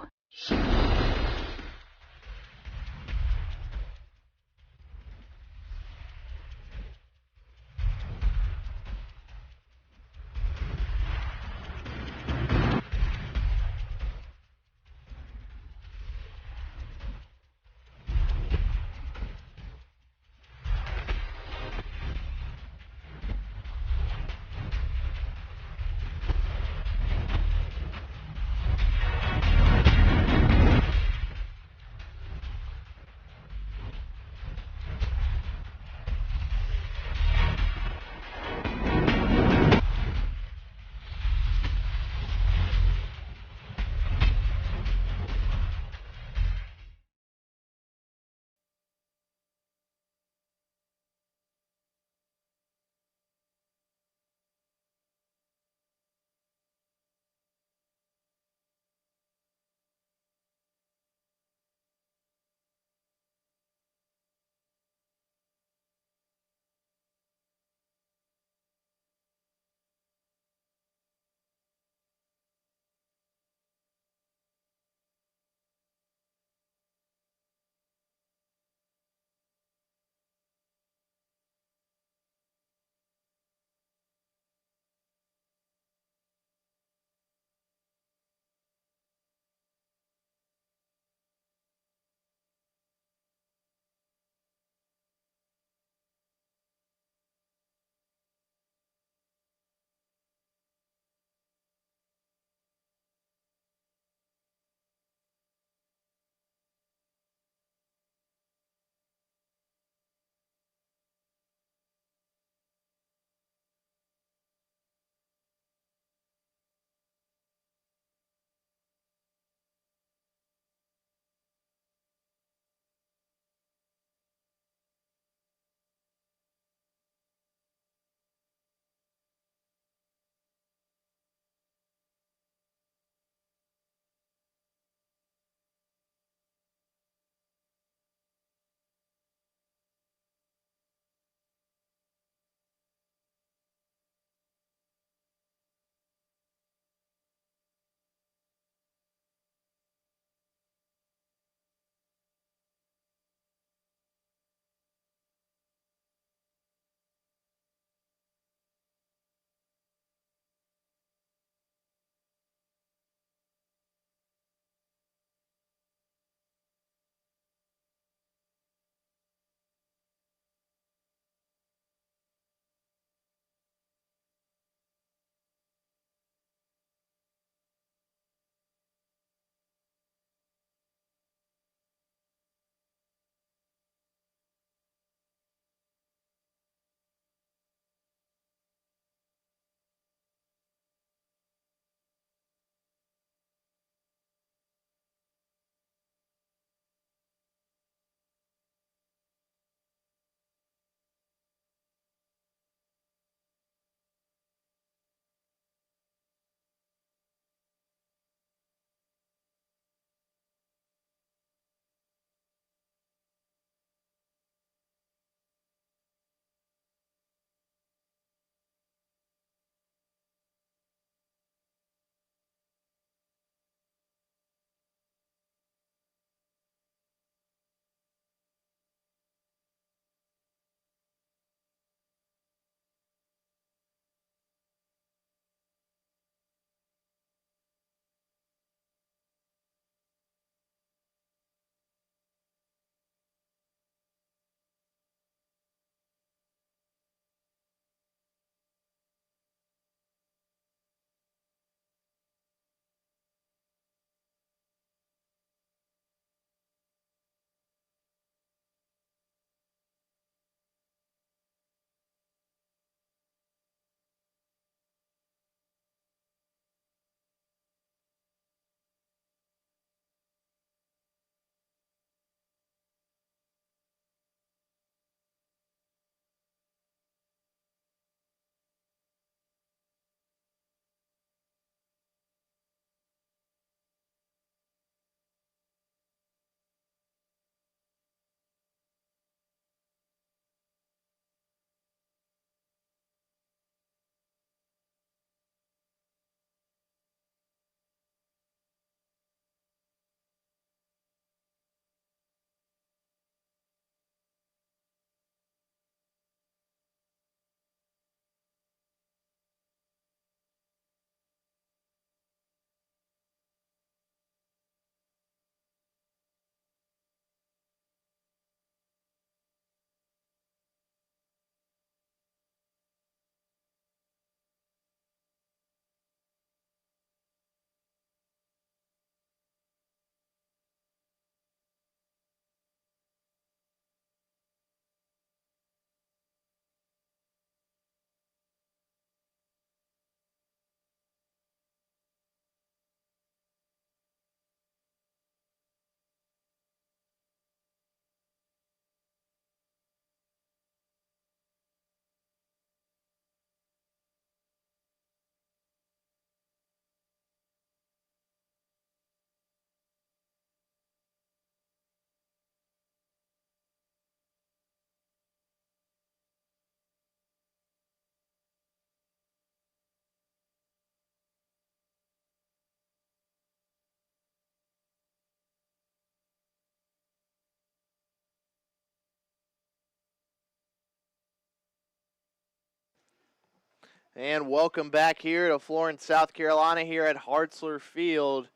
And welcome back here to Florence, South Carolina, here at Hartzler Field,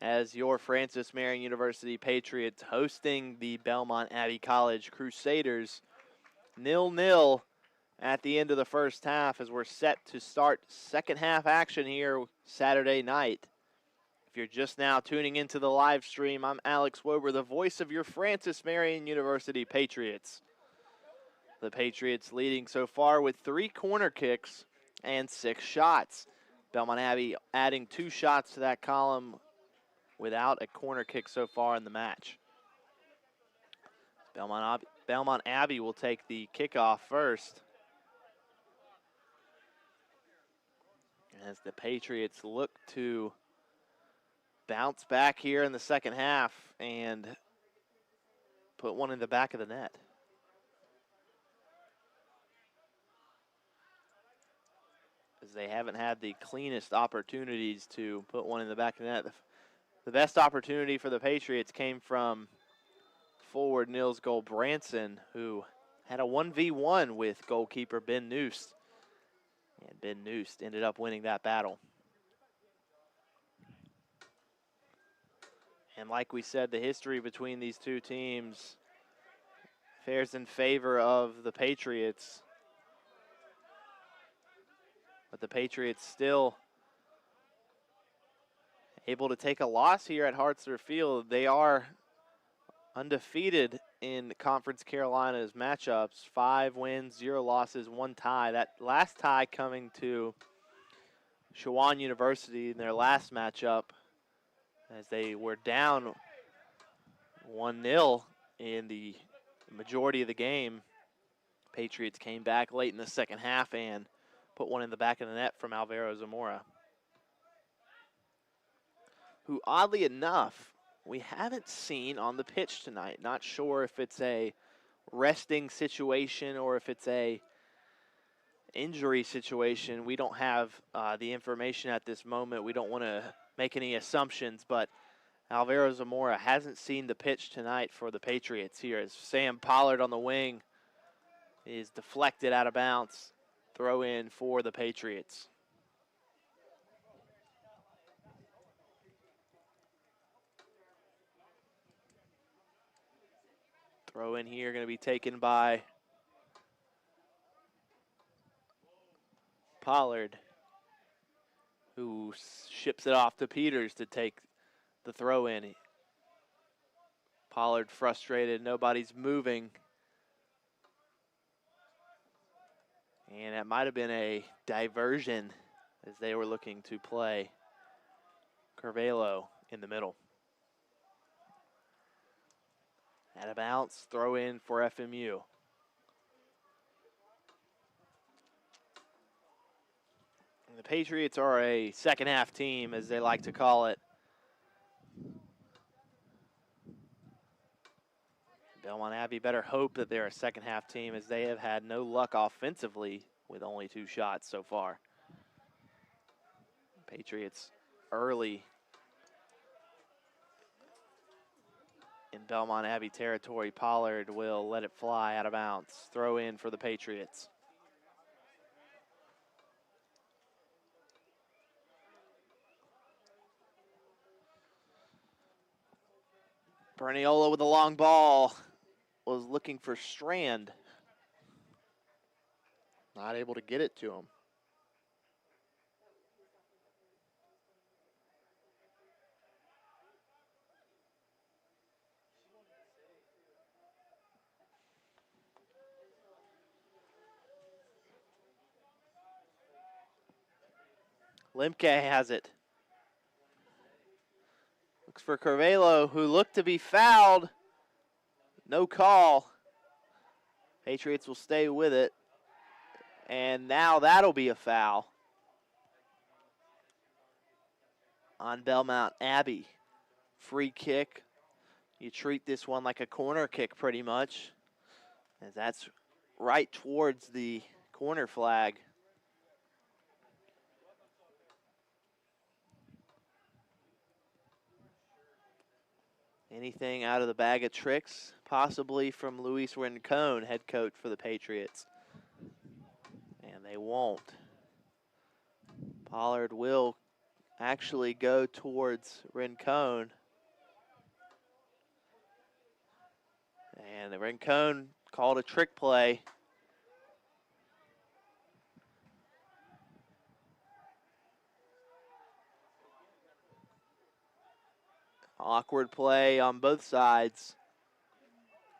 as your Francis Marion University Patriots hosting the Belmont Abbey College Crusaders. 0-0 at the end of the first half, as we're set to start second half action here Saturday night. If you're just now tuning into the live stream, I'm Alex Wober, the voice of your Francis Marion University Patriots. The Patriots leading so far with 3 corner kicks and 6 shots. Belmont Abbey adding 2 shots to that column without a corner kick so far in the match. Belmont Abbey will take the kickoff first, as the Patriots look to bounce back here in the second half and put one in the back of the net. As they haven't had the cleanest opportunities to put one in the back of the net. The best opportunity for the Patriots came from forward Nils Gold-Branson, who had a 1v1 with goalkeeper Ben Noost. And Ben Noost ended up winning that battle. And like we said, the history between these two teams fares in favor of the Patriots. But the Patriots still able to take a loss here at Hartzler Field. They are undefeated in Conference Carolina's matchups. 5 wins, 0 losses, 1 tie. That last tie coming to Chowan University in their last matchup, as they were down 1-0 in the majority of the game. Patriots came back late in the second half and put one in the back of the net from Alvaro Zamora, who oddly enough we haven't seen on the pitch tonight. Not sure if it's a resting situation or if it's a injury situation. We don't have the information at this moment. We don't want to make any assumptions, but Alvaro Zamora hasn't seen the pitch tonight for the Patriots here, as Sam Pollard on the wing is deflected out of bounds. Throw in for the Patriots. Throw in here going to be taken by Pollard, who ships it off to Peters to take the throw in. Pollard frustrated, nobody's moving. And that might have been a diversion as they were looking to play Carvalho in the middle. Out of bounds, throw in for FMU. And the Patriots are a second half team, as they like to call it. Belmont Abbey better hope that they're a second half team, as they have had no luck offensively with only 2 shots so far. Patriots early in Belmont Abbey territory. Pollard will let it fly out of bounds. Throw in for the Patriots. Berniola with the long ball. Was looking for Strand. Not able to get it to him. Lemke has it. Looks for Carvalho, who looked to be fouled. No call. Patriots will stay with it. And now that'll be a foul on Belmont Abbey. Free kick. You treat this one like a corner kick pretty much, as that's right towards the corner flag. Anything out of the bag of tricks? Possibly from Luis Rincon, head coach for the Patriots. And they won't. Pollard will actually go towards Rincon. And the Rincon called a trick play. Awkward play on both sides.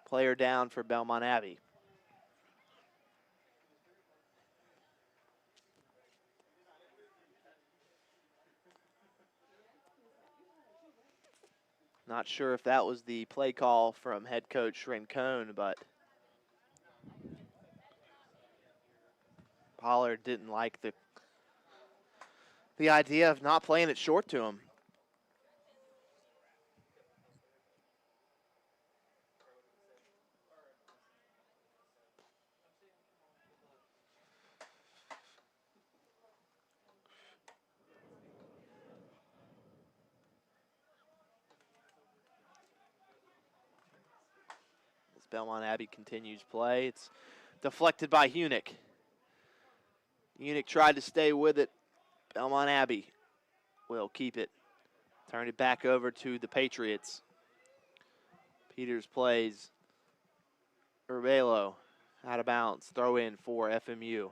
Player down for Belmont Abbey. Not sure if that was the play call from head coach Rincon, but Pollard didn't like the idea of not playing it short to him. Belmont Abbey continues play. It's deflected by Hunick. Hunick tried to stay with it. Belmont Abbey will keep it. Turn it back over to the Patriots. Peters plays. Urbelo out of bounds. Throw in for FMU.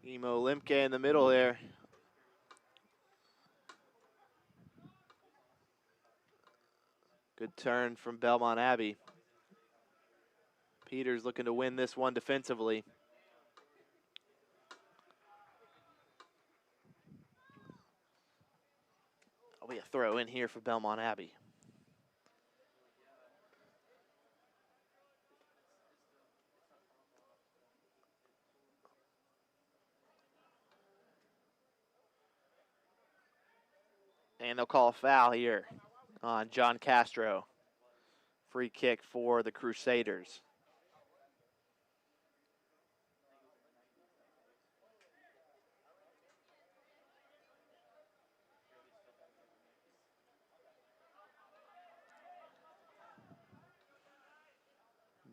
Emo Limke in the middle there. Good turn from Belmont Abbey. Peters looking to win this one defensively. That'll be a throw in here for Belmont Abbey. And they'll call a foul here on John Castro. Free kick for the Crusaders.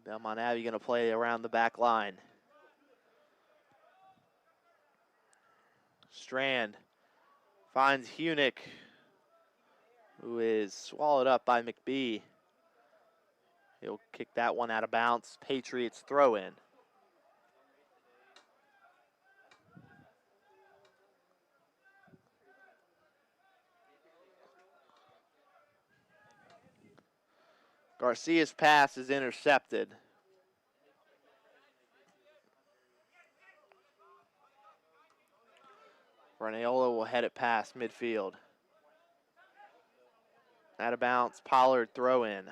Belmont Abbey going to play around the back line. Strand finds Hunick, who is swallowed up by McBee. He'll kick that one out of bounds. Patriots throw in. Garcia's pass is intercepted. Bernayola will head it past midfield. Out of bounds, Pollard throw in.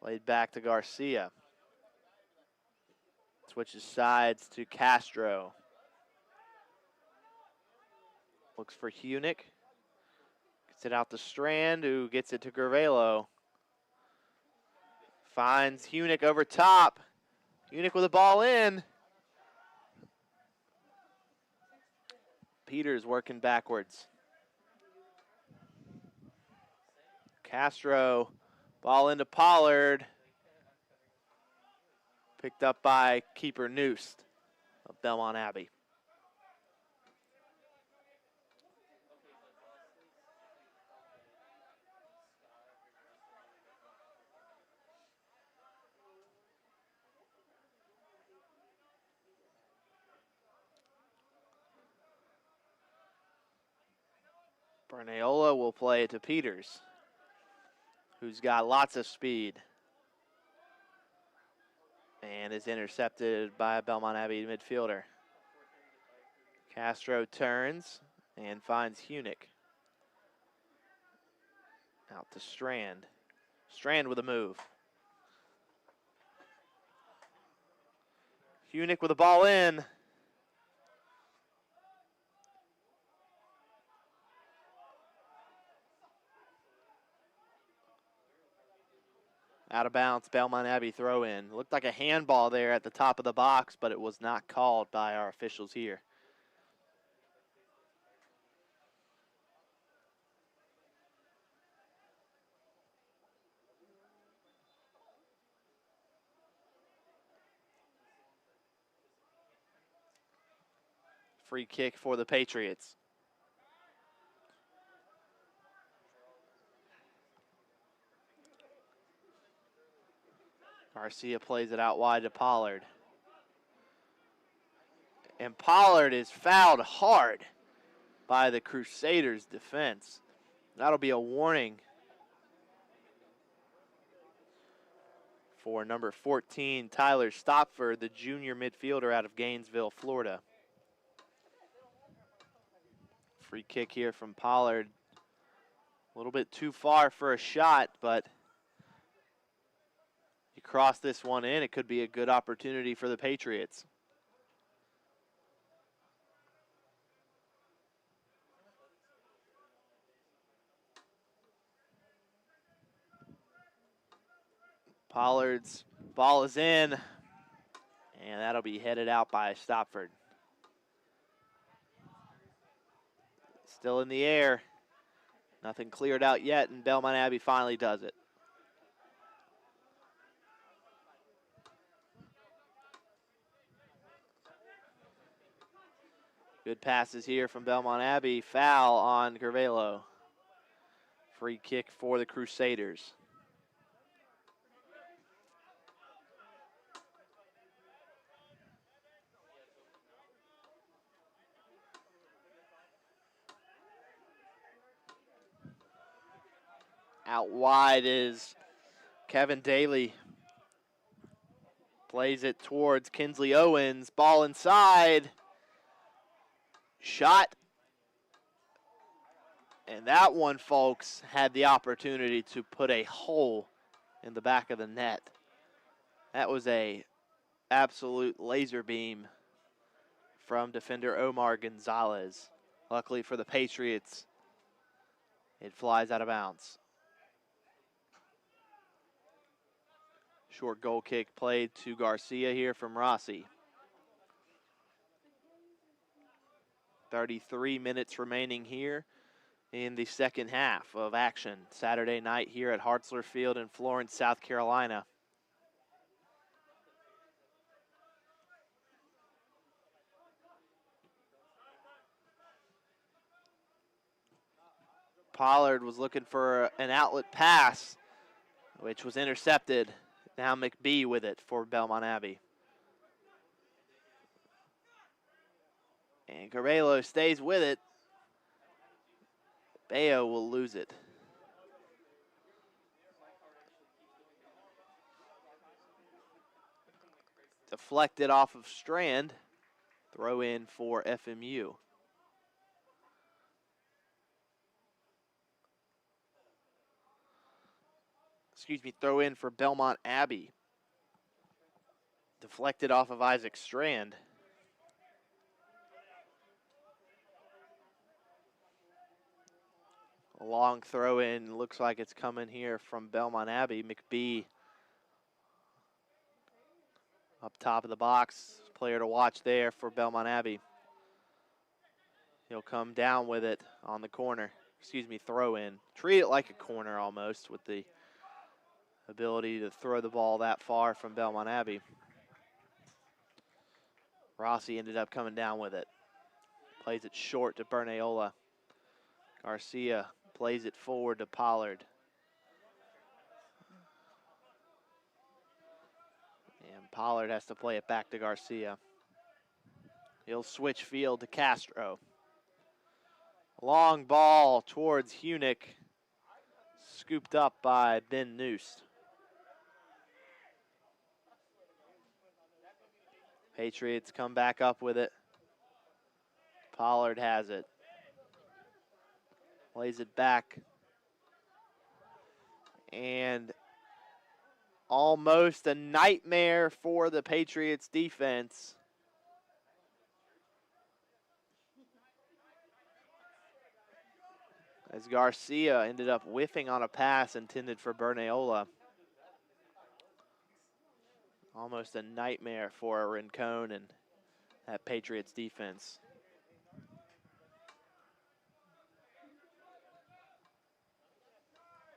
Laid back to Garcia. Switches sides to Castro. Looks for Hunick. Gets it out to Strand, who gets it to Gravelo. Finds Hunick over top. Hunick with the ball in. Peters working backwards. Castro, ball into Pollard. Picked up by keeper Noost of Belmont Abbey. Bernayola will play it to Peters, who's got lots of speed. And is intercepted by a Belmont Abbey midfielder. Castro turns and finds Hunick. Out to Strand. Strand with a move. Hunick with the ball in. Out of bounds, Belmont Abbey throw in. Looked like a handball there at the top of the box, but it was not called by our officials here. Free kick for the Patriots. Garcia plays it out wide to Pollard. And Pollard is fouled hard by the Crusaders defense. That'll be a warning for number 14, Tyler Stopford, the junior midfielder out of Gainesville, Florida. Free kick here from Pollard. A little bit too far for a shot, but you cross this one in, it could be a good opportunity for the Patriots. Pollard's ball is in, and that'll be headed out by Stopford. Still in the air. Nothing cleared out yet, and Belmont Abbey finally does it. Good passes here from Belmont Abbey. Foul on Gabrielle. Free kick for the Crusaders. Out wide is Kevin Daly. Plays it towards Kinsley Owens. Ball inside. Shot. And that one, folks, had the opportunity to put a hole in the back of the net. That was a absolute laser beam from defender Omar Gonzalez. Luckily for the Patriots, it flies out of bounds. Short goal kick played to Garcia here from Rossi. 33 minutes remaining here in the second half of action. Saturday night here at Hartzler Field in Florence, South Carolina. Pollard was looking for an outlet pass, which was intercepted. Now McBee with it for Belmont Abbey. And Gabrielle stays with it. Bayo will lose it. Deflected off of Strand. Throw in for FMU. Throw in for Belmont Abbey. Deflected off of Isaac Strand. A long throw in, looks like it's coming here from Belmont Abbey. McBee up top of the box. Player to watch there for Belmont Abbey. He'll come down with it on the corner. Throw in. Treat it like a corner almost with the ability to throw the ball that far from Belmont Abbey. Rossi ended up coming down with it. Plays it short to Bernayola. Garcia plays it forward to Pollard. And Pollard has to play it back to Garcia. He'll switch field to Castro. Long ball towards Hunick. Scooped up by Ben Noose. Patriots come back up with it. Pollard has it. Plays it back. And almost a nightmare for the Patriots defense. As Garcia ended up whiffing on a pass intended for Bernayola. Almost a nightmare for Rincon and that Patriots defense.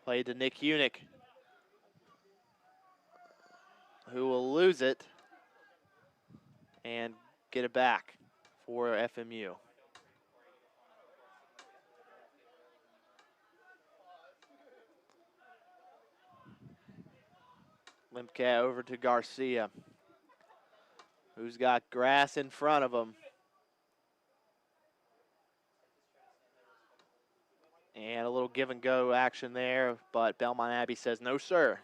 Played to Nick Hunick, who will lose it and get it back. for FMU. Limke over to Garcia, who's got grass in front of him. And a little give and go action there, but Belmont Abbey says no, sir.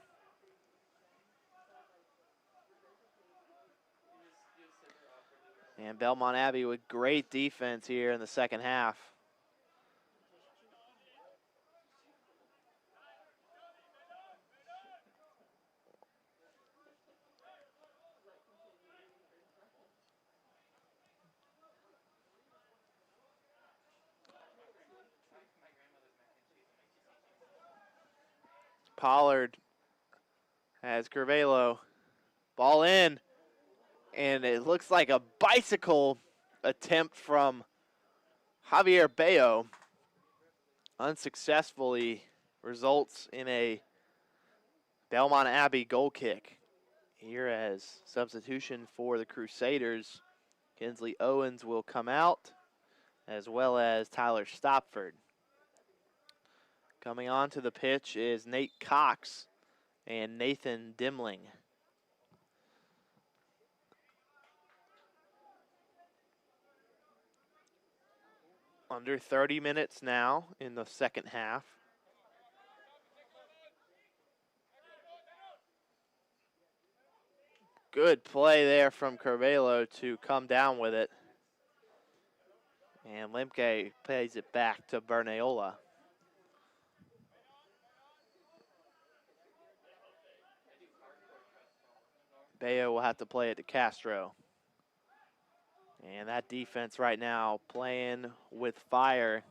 And Belmont Abbey with great defense here in the second half. Pollard has Curvelo. Ball in. And it looks like a bicycle attempt from Javier Bayo. Unsuccessfully results in a Belmont Abbey goal kick. Here as substitution for the Crusaders, Kinsley Owens will come out, as well as Tyler Stopford. Coming onto the pitch is Nate Cox and Nathan Dimling. Under 30 minutes now in the second half. Good play there from Curvelo to come down with it. And Limke plays it back to Bernayola. Bayo will have to play it to Castro. And that defense right now playing with fire.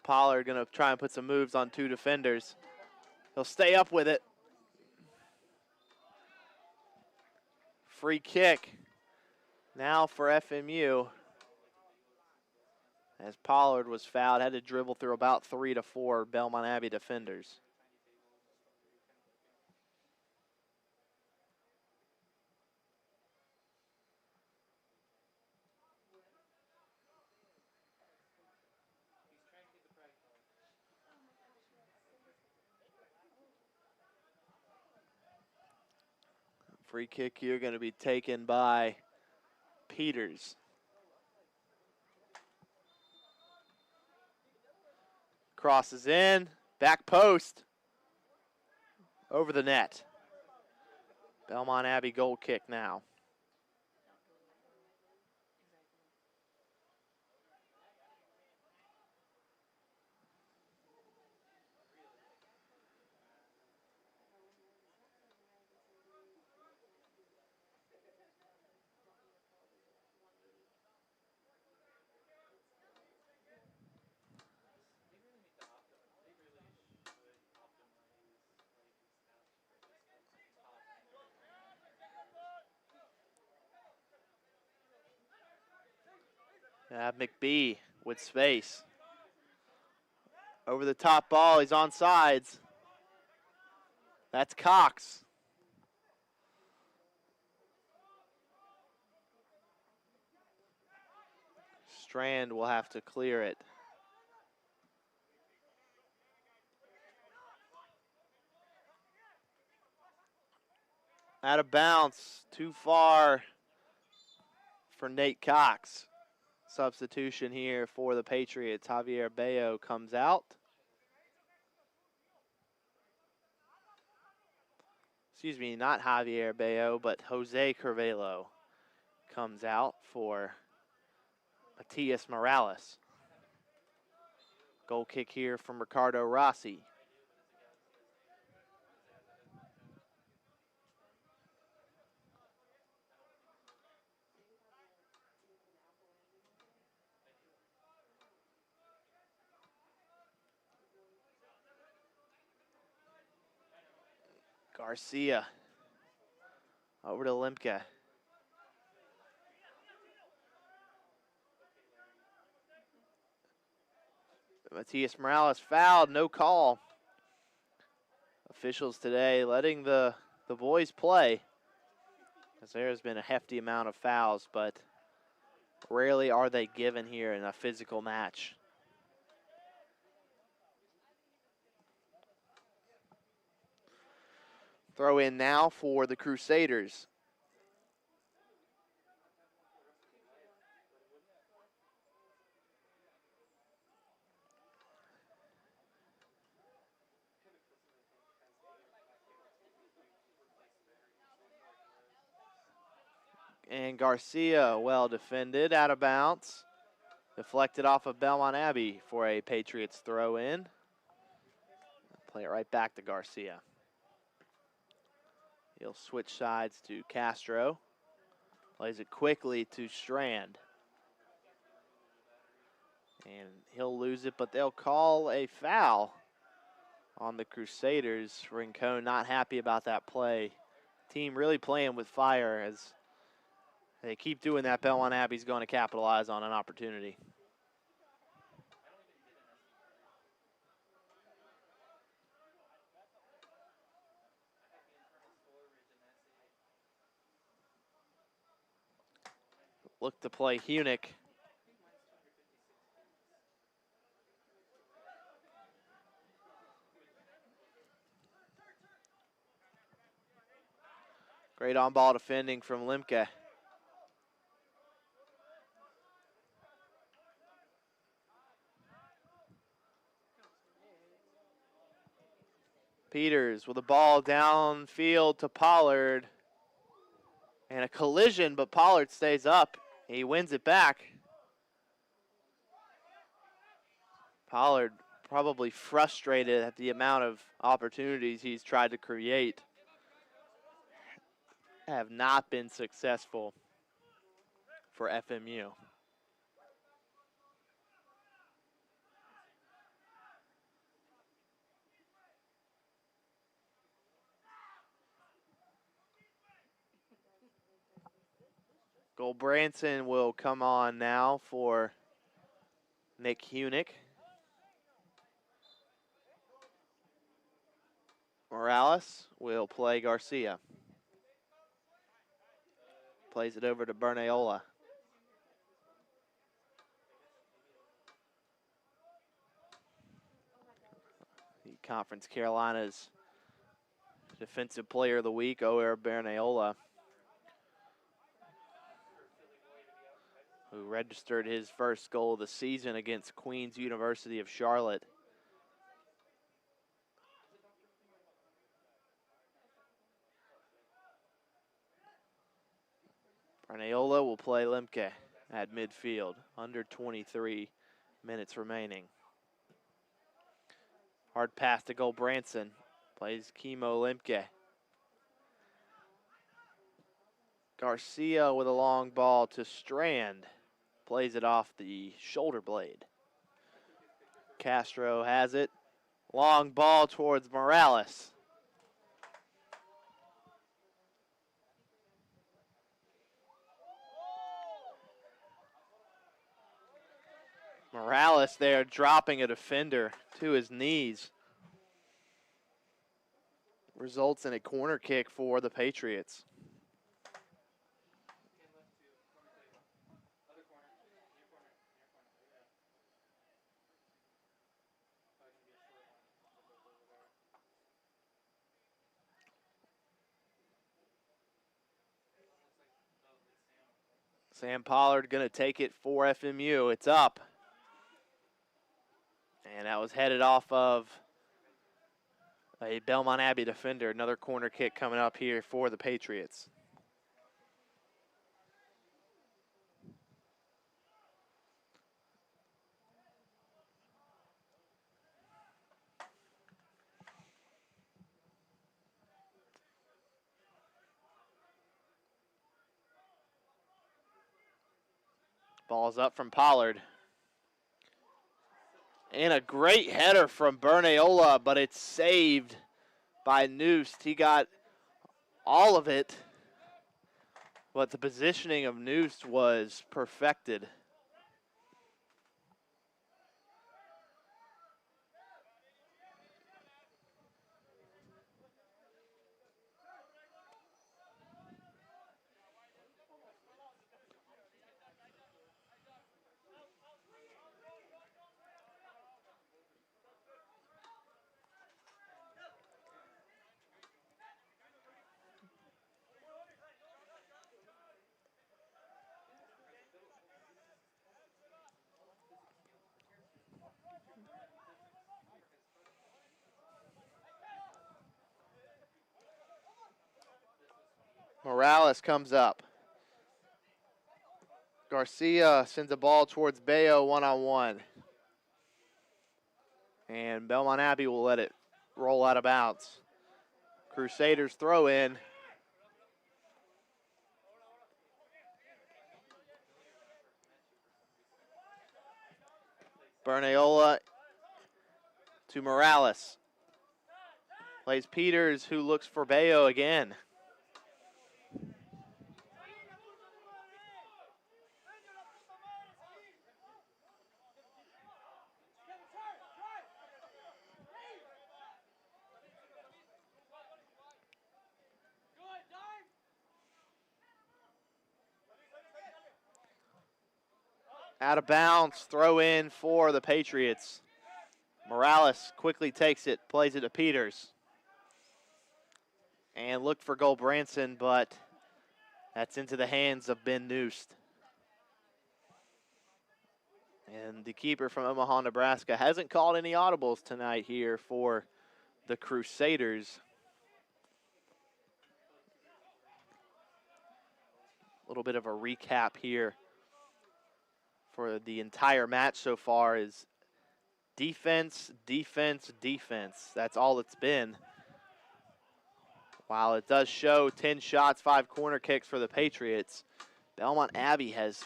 Pollard going to try and put some moves on two defenders. He'll stay up with it. Free kick now for FMU. As Pollard was fouled, had to dribble through about 3 to 4 Belmont Abbey defenders. Free kick here going to be taken by Peters. Crosses in, back post, over the net. Belmont Abbey goal kick now. McBee with space. Over the top ball, he's on sides. That's Cox. Strand will have to clear it. Out of bounds, too far for Nate Cox. Substitution here for the Patriots. Javier Bayo comes out. Excuse me, not Javier Bayo, but Jose Curvelo comes out for Matias Morales. Goal kick here from Ricardo Rossi. Garcia over to Limke. Matias Morales fouled, no call. Officials today letting the boys play. As there's been a hefty amount of fouls, but rarely are they given here in a physical match. Throw in now for the Crusaders. And Garcia, well defended, out of bounds. Deflected off of Belmont Abbey for a Patriots throw in. Play it right back to Garcia. He'll switch sides to Castro. Plays it quickly to Strand. And he'll lose it, but they'll call a foul on the Crusaders. Rincon not happy about that play. Team really playing with fire. As they keep doing that, Belmont Abbey's going to capitalize on an opportunity. Look to play Hunick. Great on-ball defending from Limke. Peters with the ball downfield to Pollard. And a collision, but Pollard stays up. He wins it back. Pollard probably frustrated at the amount of opportunities he's tried to create. Have not been successful for FMU. Branson will come on now for Nick Hunick. Morales will play Garcia. Plays it over to Bernayola. The Conference Carolinas Defensive Player of the Week, Oer Bernayola, who registered his first goal of the season against Queens University of Charlotte. Bernayola will play Limke at midfield, under 23 minutes remaining. Hard pass to Branson, plays Kimo Limke. Garcia with a long ball to Strand. Plays it off the shoulder blade. Castro has it. Long ball towards Morales. Morales there dropping a defender to his knees. Results in a corner kick for the Patriots. Sam Pollard going to take it for FMU. It's up. And that was headed off of a Belmont Abbey defender. Another corner kick coming up here for the Patriots. Ball's up from Pollard. And a great header from Bernayola, but it's saved by Noost. He got all of it, but the positioning of Noost was perfected. Morales comes up. Garcia sends a ball towards Bayo one-on-one. And Belmont Abbey will let it roll out of bounds. Crusaders throw in. Bernayola to Morales. Plays Peters, who looks for Bayo again. Out of bounds, throw in for the Patriots. Morales quickly takes it, plays it to Peters. And looked for Gold Branson, but that's into the hands of Ben Noost. And the keeper from Omaha, Nebraska hasn't called any audibles tonight here for the Crusaders. A little bit of a recap here for the entire match so far is defense, defense, defense. That's all it's been. While it does show 10 shots, 5 corner kicks for the Patriots, Belmont Abbey has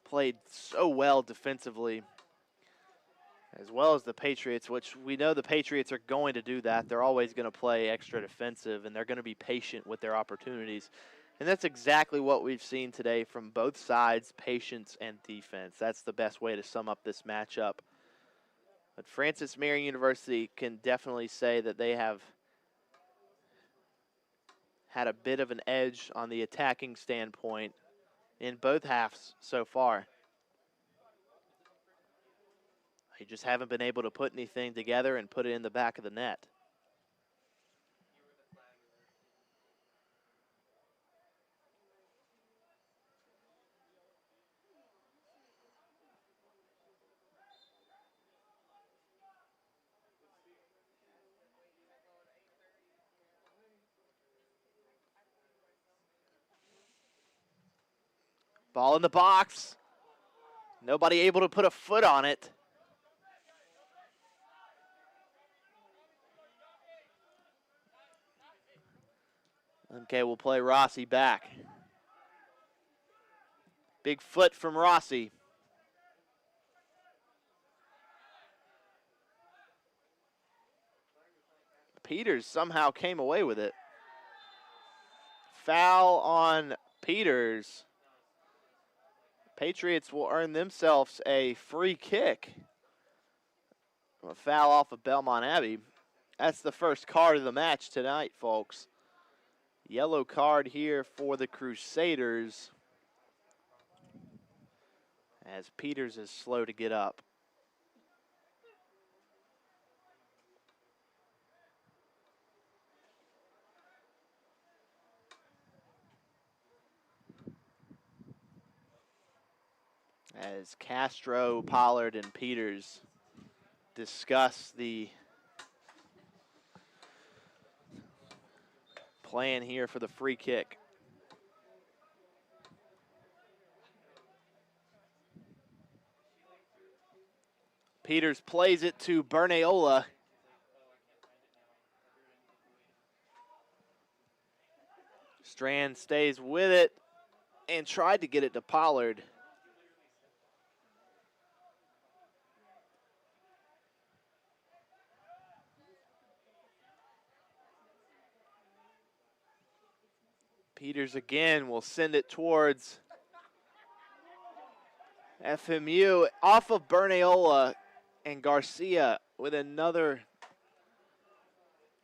played so well defensively, as well as the Patriots, which we know the Patriots are going to do that. They're always going to play extra defensive, and they're going to be patient with their opportunities. And that's exactly what we've seen today from both sides, patience and defense. That's the best way to sum up this matchup. But Francis Marion University can definitely say that they have had a bit of an edge on the attacking standpoint in both halves so far. They just haven't been able to put anything together and put it in the back of the net. Ball in the box. Nobody able to put a foot on it. Okay, we'll play Rossi back. Big foot from Rossi. Peters somehow came away with it. Foul on Peters. Patriots will earn themselves a free kick. A foul off of Belmont Abbey. That's the first card of the match tonight, folks. Yellow card here for the Crusaders, as Peters is slow to get up. As Castro, Pollard, and Peters discuss the plan here for the free kick. Peters plays it to Bernayola. Strand stays with it and tried to get it to Pollard. Peters again will send it towards FMU off of Bernayola, and Garcia with another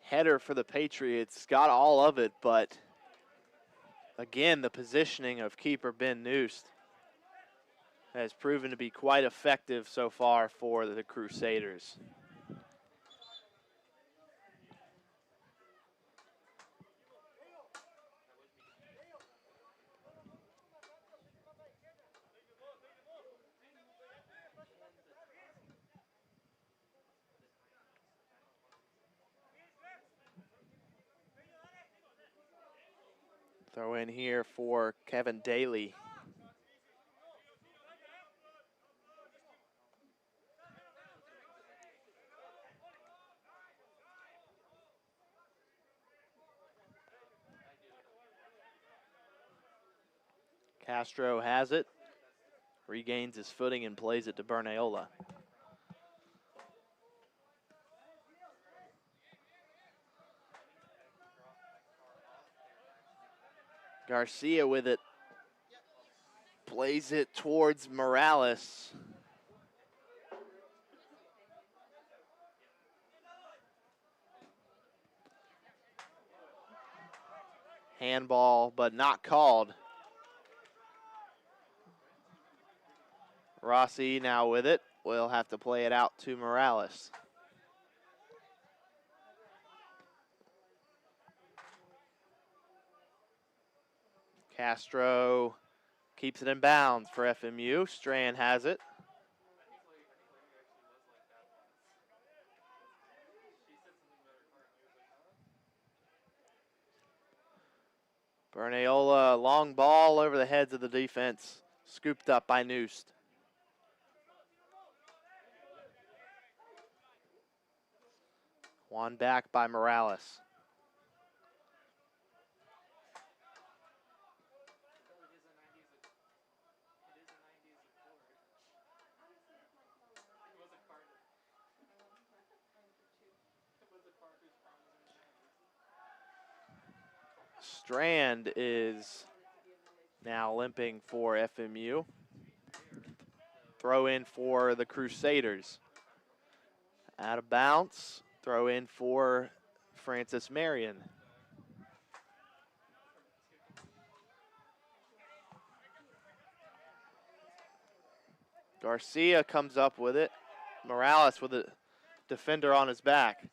header for the Patriots. Got all of it, but again, the positioning of keeper Ben Noost has proven to be quite effective so far for the Crusaders. Throw in here for Kevin Daly. Castro has it, regains his footing and plays it to Bernayola. Garcia with it, plays it towards Morales. Handball, but not called. Rossi now with it. Will have to play it out to Morales. Castro keeps it in bounds for FMU. Strand has it. Bernayola, long ball over the heads of the defense. Scooped up by Noost. One back by Morales. Strand is now limping for FMU. Throw in for the Crusaders. Out of bounds. Throw in for Francis Marion. Garcia comes up with it. Morales with a defender on his back.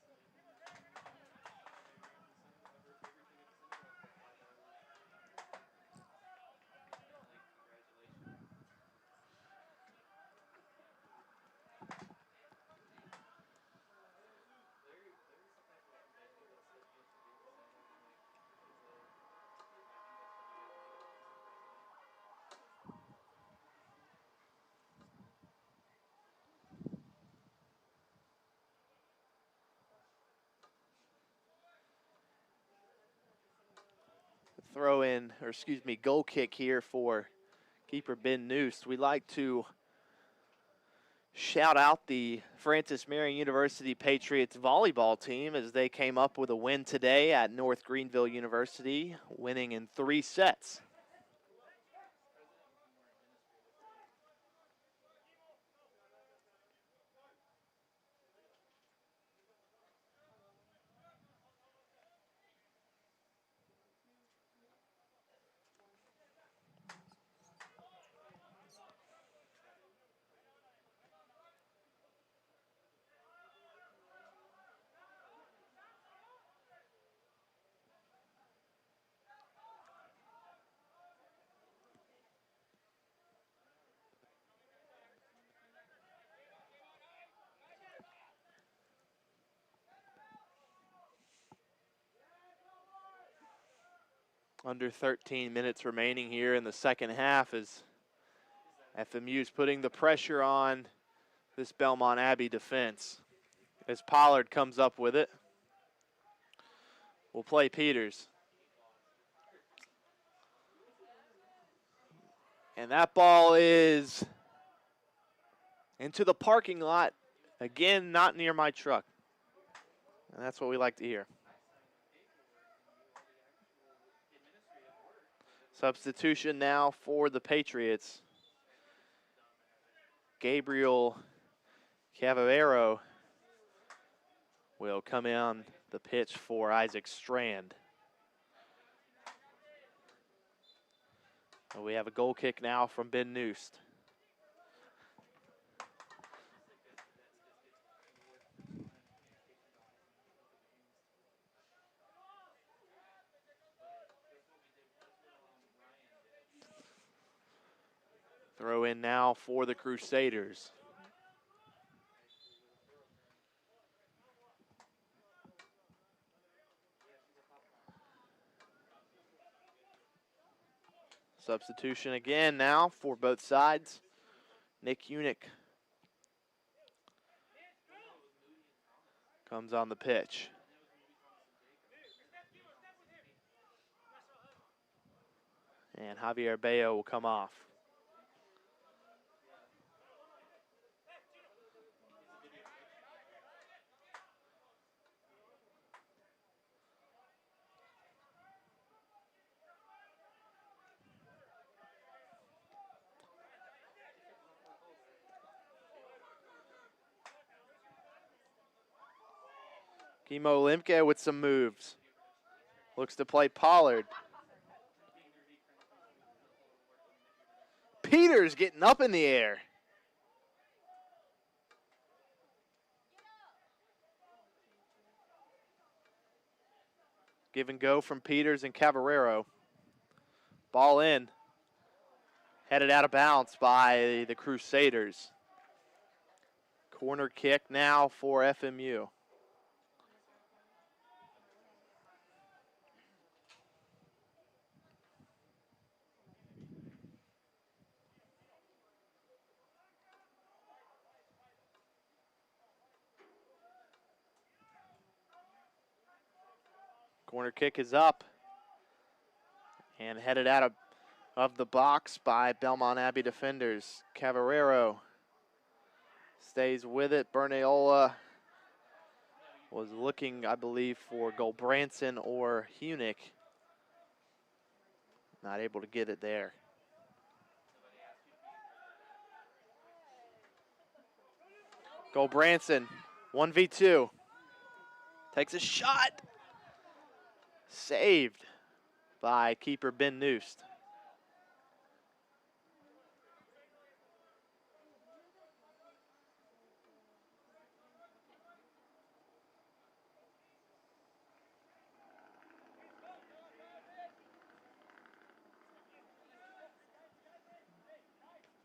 Throw in, or excuse me, goal kick here for keeper Ben Noost. We'd like to shout out the Francis Marion University Patriots volleyball team as they came up with a win today at North Greenville University, winning in 3 sets. Under 13 minutes remaining here in the second half as FMU's putting the pressure on this Belmont Abbey defense. As Pollard comes up with it, we'll play Peters. And that ball is into the parking lot. Again, not near my truck. And that's what we like to hear. Substitution now for the Patriots. Gabrielle Cavario will come in on the pitch for Isaac Strand. And we have a goal kick now from Ben Noost. Throw in now for the Crusaders. Substitution again now for both sides. Nick Unick comes on the pitch. And Javier Bayo will come off. Kimo Limke with some moves. Looks to play Pollard. Peters getting up in the air. Give and go from Peters and Cavario. Ball in. Headed out of bounds by the Crusaders. Corner kick now for FMU. Corner kick is up and headed out of the box by Belmont Abbey defenders. Cavario stays with it. Bernayola was looking, I believe, for Goldbranson or Hunick. Not able to get it there. Goldbranson, 1v2. Takes a shot. Saved by keeper Ben Noost.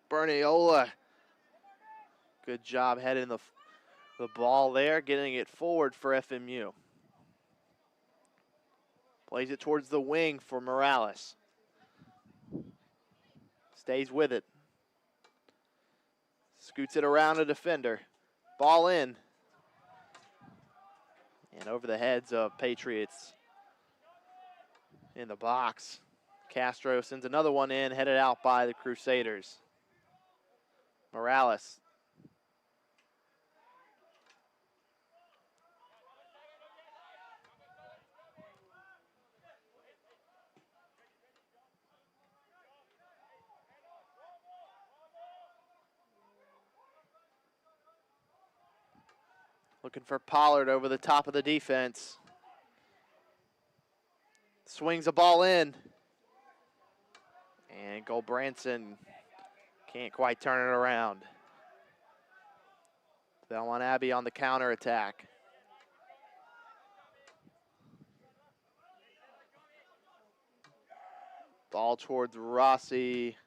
Bernayola, good job heading the ball there, getting it forward for FMU. Plays it towards the wing for Morales. Stays with it. Scoots it around a defender. Ball in. And over the heads of Patriots in the box. Castro sends another one in, headed out by the Crusaders. Morales. Looking for Pollard over the top of the defense. Swings a ball in. And Goldbranson can't quite turn it around. Belmont Abbey on the counterattack. Ball towards Rossi.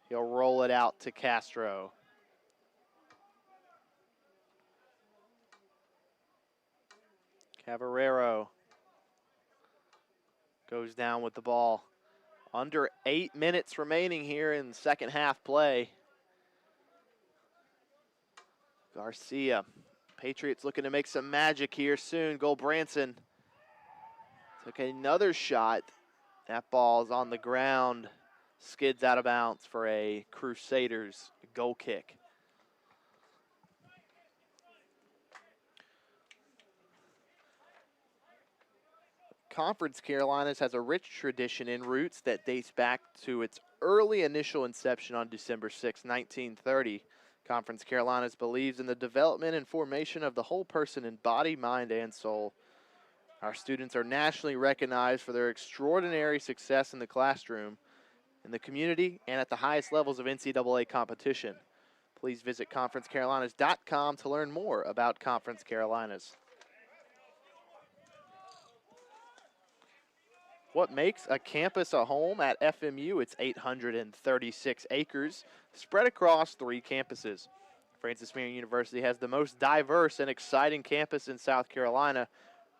He'll roll it out to Castro. Cavario goes down with the ball. Under 8 minutes remaining here in second half play. Garcia. Patriots looking to make some magic here soon. Goldbranson took another shot. That ball is on the ground. Skids out of bounds for a Crusaders goal kick. Conference Carolinas has a rich tradition in roots that dates back to its early initial inception on December 6, 1930. Conference Carolinas believes in the development and formation of the whole person in body, mind, and soul. Our students are nationally recognized for their extraordinary success in the classroom, in the community, and at the highest levels of NCAA competition. Please visit conferencecarolinas.com to learn more about Conference Carolinas. What makes a campus a home at FMU? It's 836 acres spread across 3 campuses. Francis Marion University has the most diverse and exciting campus in South Carolina.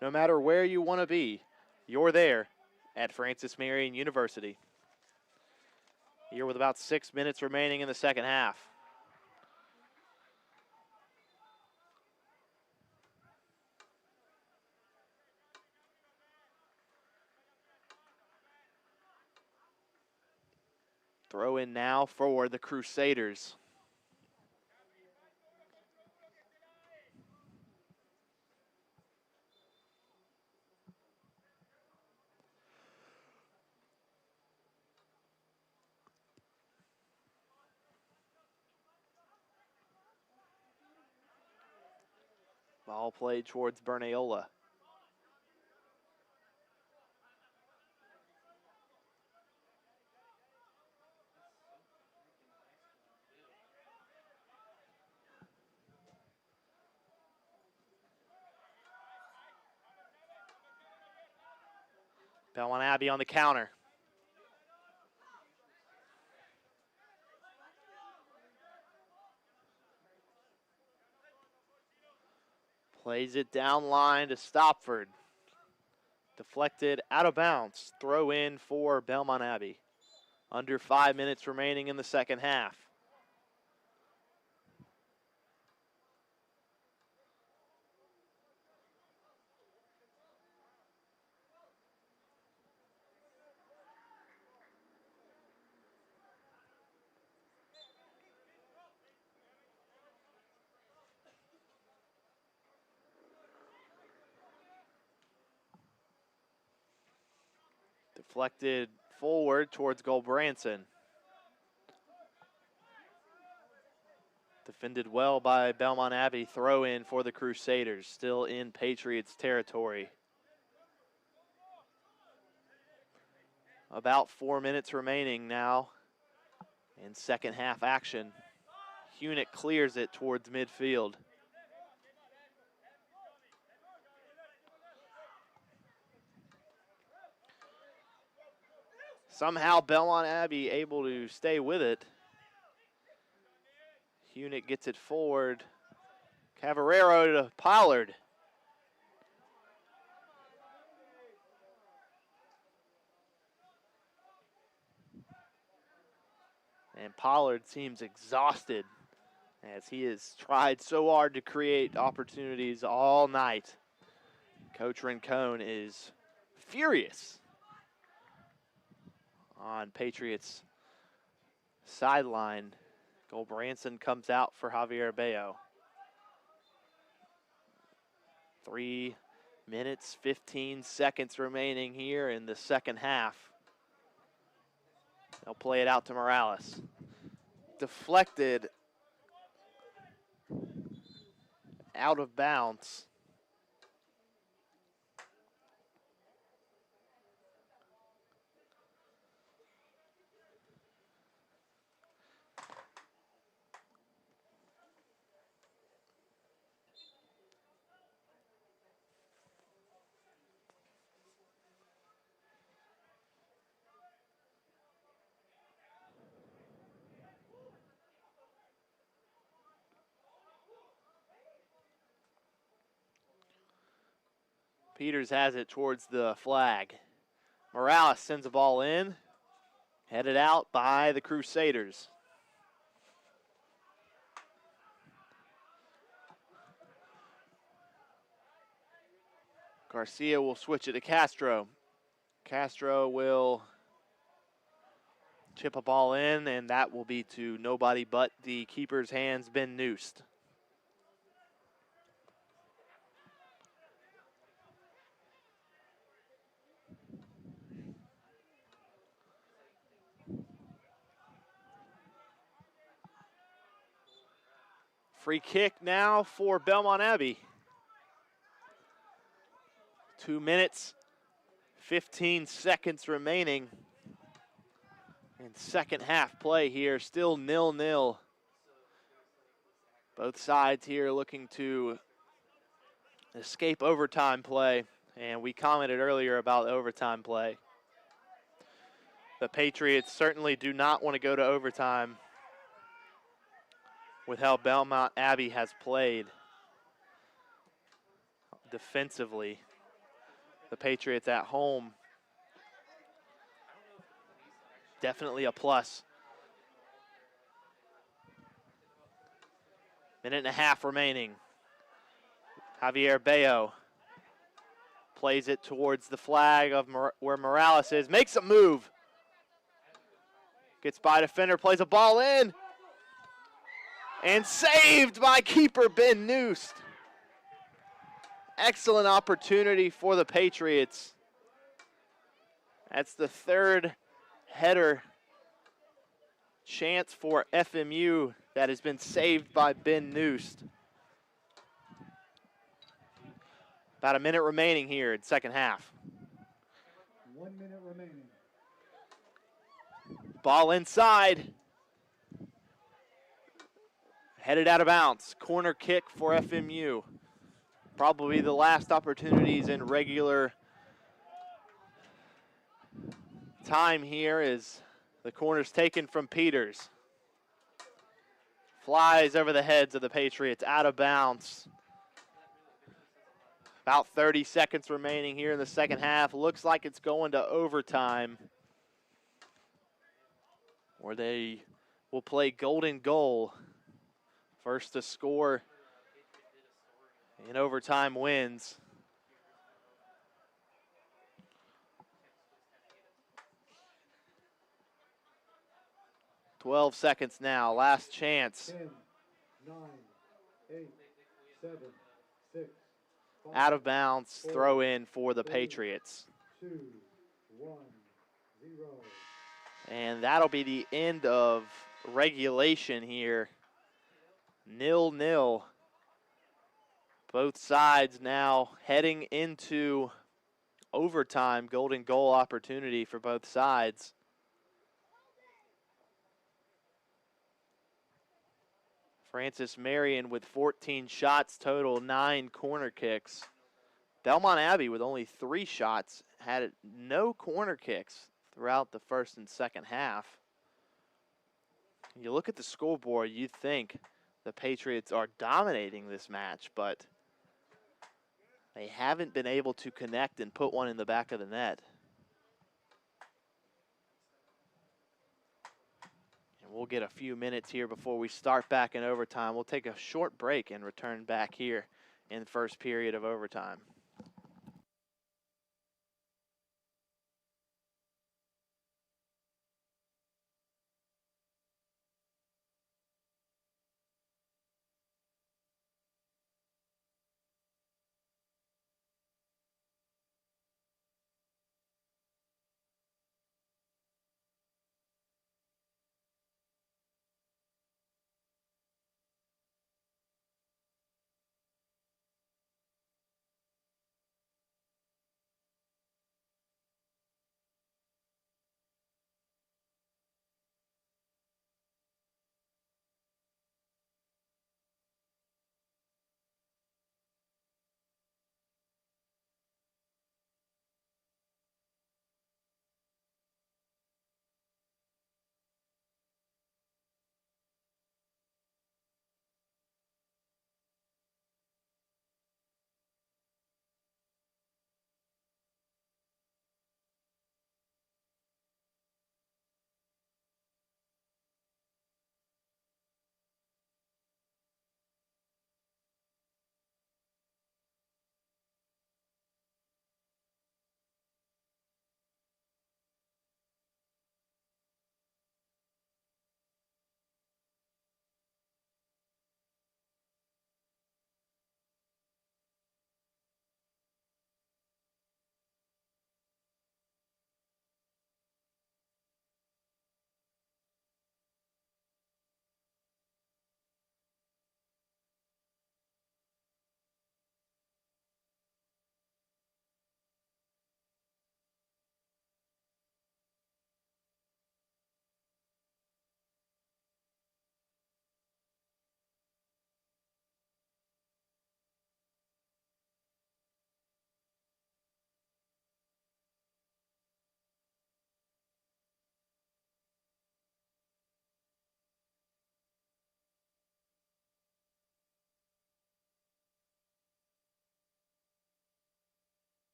No matter where you want to be, you're there at Francis Marion University. Here with about 6 minutes remaining in the second half. Throw in now for the Crusaders. Ball played towards Bernayola. Belmont Abbey on the counter. Plays it down line to Stopford. Deflected out of bounds. Throw in for Belmont Abbey. Under 5 minutes remaining in the second half. Deflected forward towards Gulbranson. Defended well by Belmont Abbey. Throw in for the Crusaders. Still in Patriots territory. About 4 minutes remaining now in second half action. Hunick clears it towards midfield. Somehow Belmont Abbey able to stay with it. Hunick gets it forward. Cavario to Pollard. And Pollard seems exhausted as he has tried so hard to create opportunities all night. Coach Rincon is furious on Patriots sideline. Gulbranson comes out for Javier Bayo. 3 minutes, 15 seconds remaining here in the second half. They'll play it out to Morales. Deflected out of bounds. Peters has it towards the flag. Morales sends the ball in. Headed out by the Crusaders. Garcia will switch it to Castro. Castro will chip a ball in, and that will be to nobody but the keeper's hands, Ben Noost. Free kick now for Belmont Abbey. 2 minutes, 15 seconds remaining in second half play here. Still 0-0. Both sides here looking to escape overtime play. And we commented earlier about overtime play. The Patriots certainly do not want to go to overtime with how Belmont Abbey has played defensively. The Patriots at home definitely a plus. Minute and a half remaining. Javier Bayo plays it towards the flag of where Morales is. Makes a move. Gets by defender, plays a ball in. And saved by keeper Ben Noost. Excellent opportunity for the Patriots. That's the third header chance for FMU that has been saved by Ben Noost. About a minute remaining here in second half. 1 minute remaining. Ball inside. Headed out of bounds. Corner kick for FMU. Probably the last opportunities in regular time here is the corner's taken from Peters. Flies over the heads of the Patriots, out of bounds. About 30 seconds remaining here in the second half. Looks like it's going to overtime, where they will play golden goal. First to score in overtime wins. "12 seconds now, last chance." 10, 9, 8, 7, 6, 5, Out of bounds, 4, throw in for the 3, Patriots. 2, 1, 0. And that'll be the end of regulation here. 0-0. Both sides now heading into overtime. Golden goal opportunity for both sides. Francis Marion with 14 shots total, 9 corner kicks. Belmont Abbey with only 3 shots, had no corner kicks throughout the first and second half. You look at the scoreboard, you think the Patriots are dominating this match, but they haven't been able to connect and put one in the back of the net. And we'll get a few minutes here before we start back in overtime. We'll take a short break and return back here in the first period of overtime.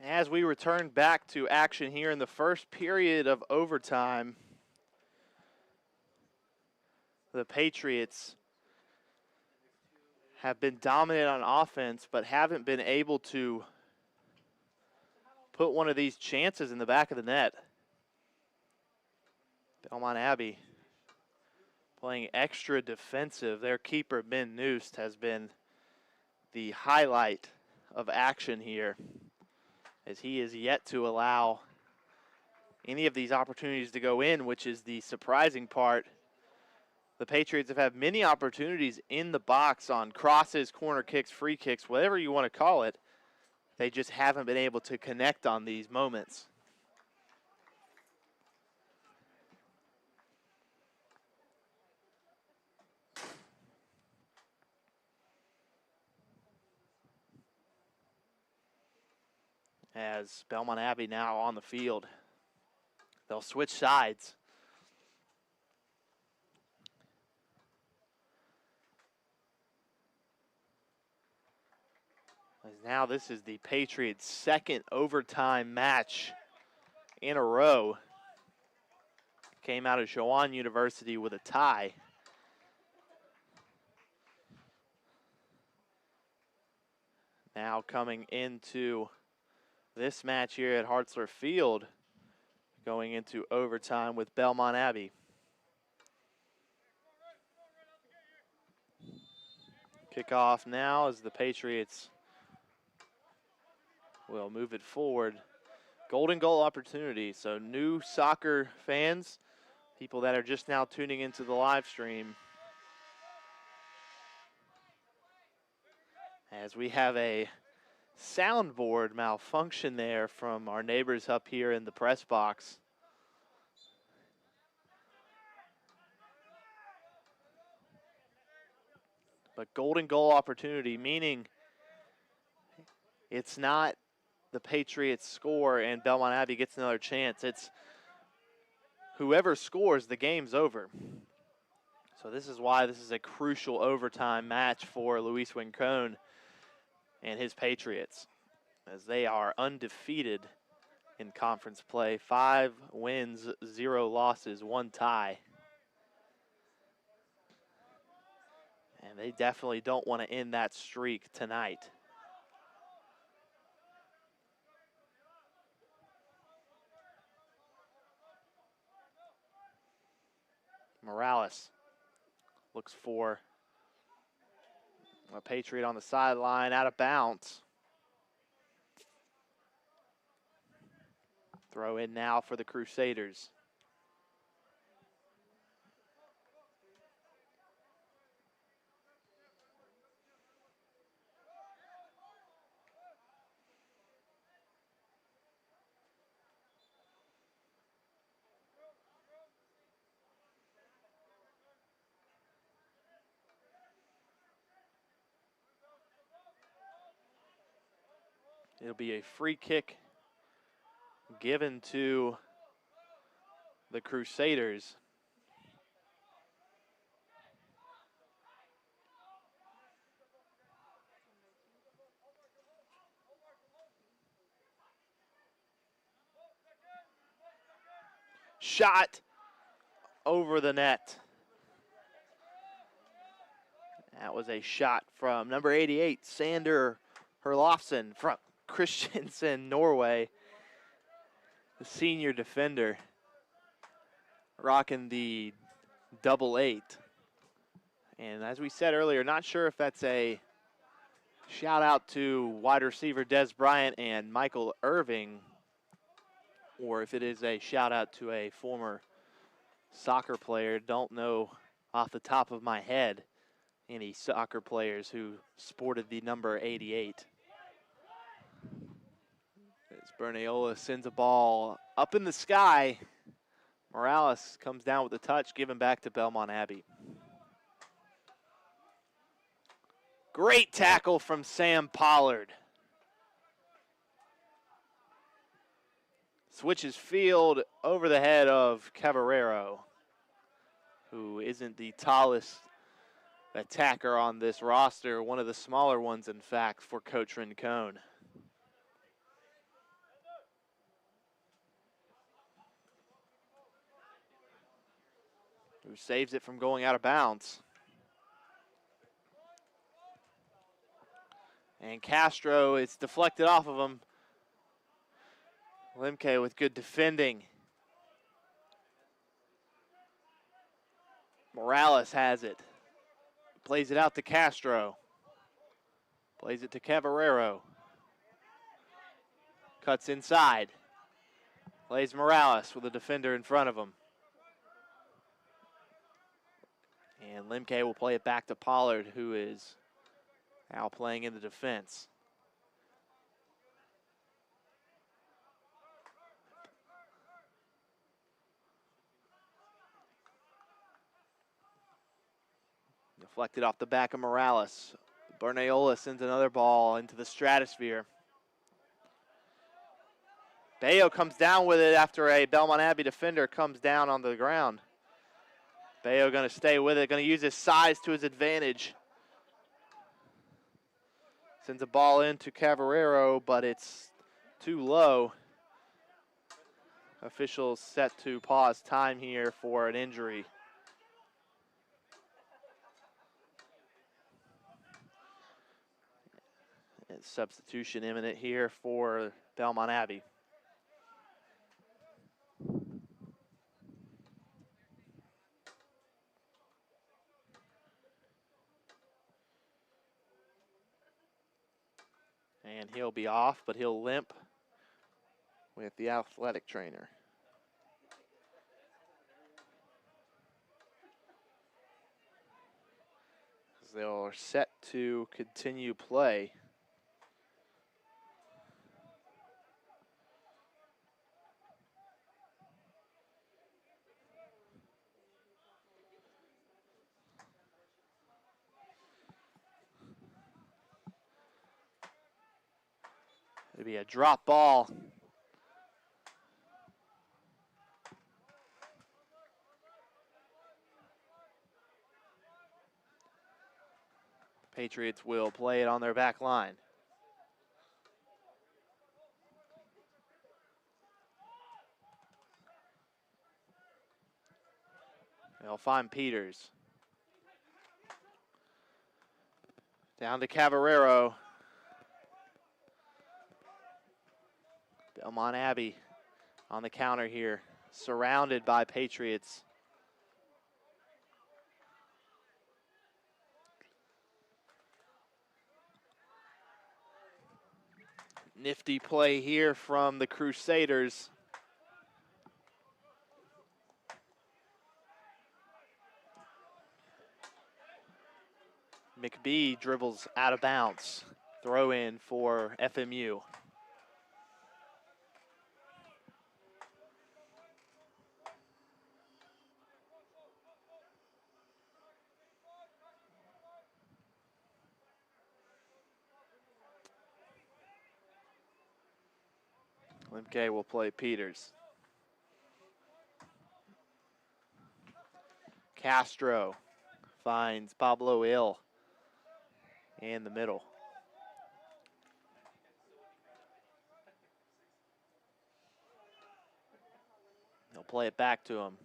As we return back to action here in the first period of overtime, the Patriots have been dominant on offense, but haven't been able to put one of these chances in the back of the net. Belmont Abbey playing extra defensive. Their keeper, Ben Noost, has been the highlight of action here, as he is yet to allow any of these opportunities to go in, which is the surprising part. The Patriots have had many opportunities in the box on crosses, corner kicks, free kicks, whatever you want to call it. They just haven't been able to connect on these moments. As Belmont Abbey now on the field, they'll switch sides. As now this is the Patriots' second overtime match in a row. Came out of Chowan University with a tie. Now coming into this match here at Hartzler Field, going into overtime with Belmont Abbey. Kickoff now as the Patriots will move it forward. Golden goal opportunity, so new soccer fans, people that are just now tuning into the live stream, as we have a soundboard malfunction there from our neighbors up here in the press box. But golden goal opportunity, meaning it's not the Patriots score and Belmont Abbey gets another chance. It's whoever scores, the game's over. So this is why this is a crucial overtime match for Luis Wincone and his Patriots, as they are undefeated in conference play. 5 wins, 0 losses, 1 tie. And they definitely don't want to end that streak tonight. Morales looks for a Patriot on the sideline, out of bounds. Throw in now for the Crusaders. It'll be a free kick given to the Crusaders. Shot over the net. That was a shot from number 88, Sander Herlofsen from Christiansen, Norway. The senior defender rocking the double 8. And as we said earlier, not sure if that's a shout out to wide receiver Des Bryant and Michael Irving, or if it is a shout out to a former soccer player. Don't know off the top of my head any soccer players who sported the number 88. As Berniola sends a ball up in the sky, Morales comes down with a touch, given back to Belmont Abbey. Great tackle from Sam Pollard. Switches field over the head of Cavario, who isn't the tallest attacker on this roster, one of the smaller ones, in fact, for Coach Rincon. who saves it from going out of bounds. And Castro is deflected off of him. Lemke with good defending. Morales has it. Plays it out to Castro. Plays it to Cavallero. Cuts inside. Plays Morales with a defender in front of him. And Lemke will play it back to Pollard, who is now playing in the defense. Deflected off the back of Morales. Bernayola sends another ball into the stratosphere. Bayo comes down with it after a Belmont Abbey defender comes down on the ground. Bayo going to stay with it, going to use his size to his advantage. Sends a ball in to Cavallero, but it's too low. Officials set to pause time here for an injury. And substitution imminent here for Belmont Abbey. And he'll be off, but he'll limp with the athletic trainer. They're set to continue play. It'll be a drop ball. Patriots will play it on their back line. They'll find Peters. Down to Cavallero. Belmont Abbey on the counter here, surrounded by Patriots. Nifty play here from the Crusaders. McBee dribbles out of bounds. Throw in for FMU. Lemke will play Peters. Castro finds Pablo Ill in the middle. He'll play it back to him.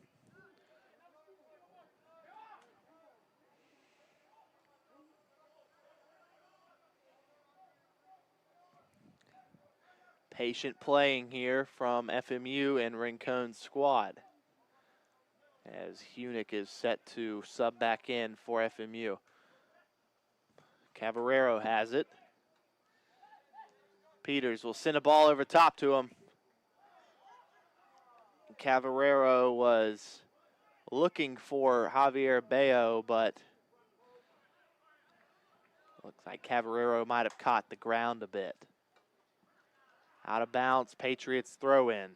Patient playing here from FMU and Rincon's squad, as Hunick is set to sub back in for FMU. Cavallero has it. Peters will send a ball over top to him. Cavallero was looking for Javier Bayo, but looks like Cavallero might have caught the ground a bit. Out of bounds, Patriots throw in.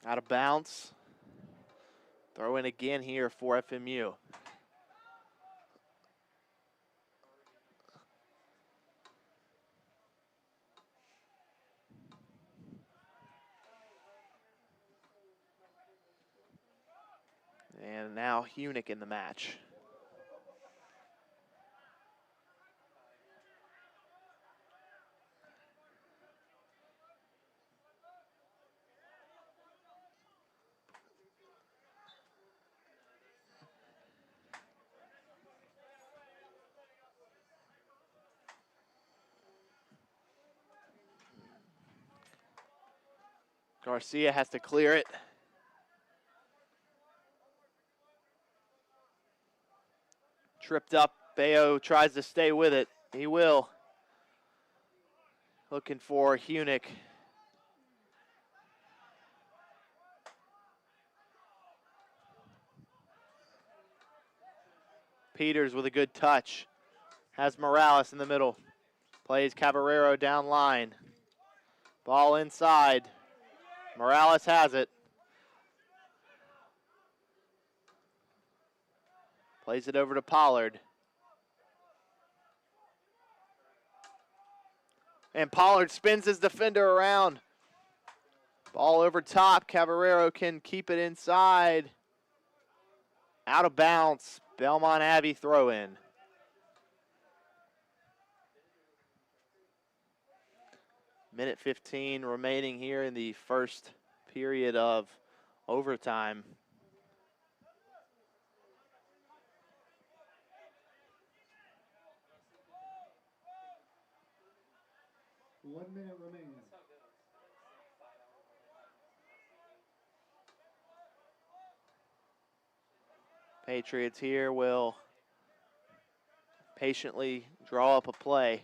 Out of bounds. Throw in again here for FMU. And now Hunick in the match. Garcia has to clear it. Tripped up. Bayo tries to stay with it. He will. Looking for Hunick. Peters with a good touch. Has Morales in the middle. Plays Cavario down line. Ball inside. Morales has it. Plays it over to Pollard. And Pollard spins his defender around. Ball over top. Cavario can keep it inside. Out of bounds. Belmont Abbey throw in. Minute 15 remaining here in the first period of overtime. One minute remaining. Patriots here will patiently draw up a play.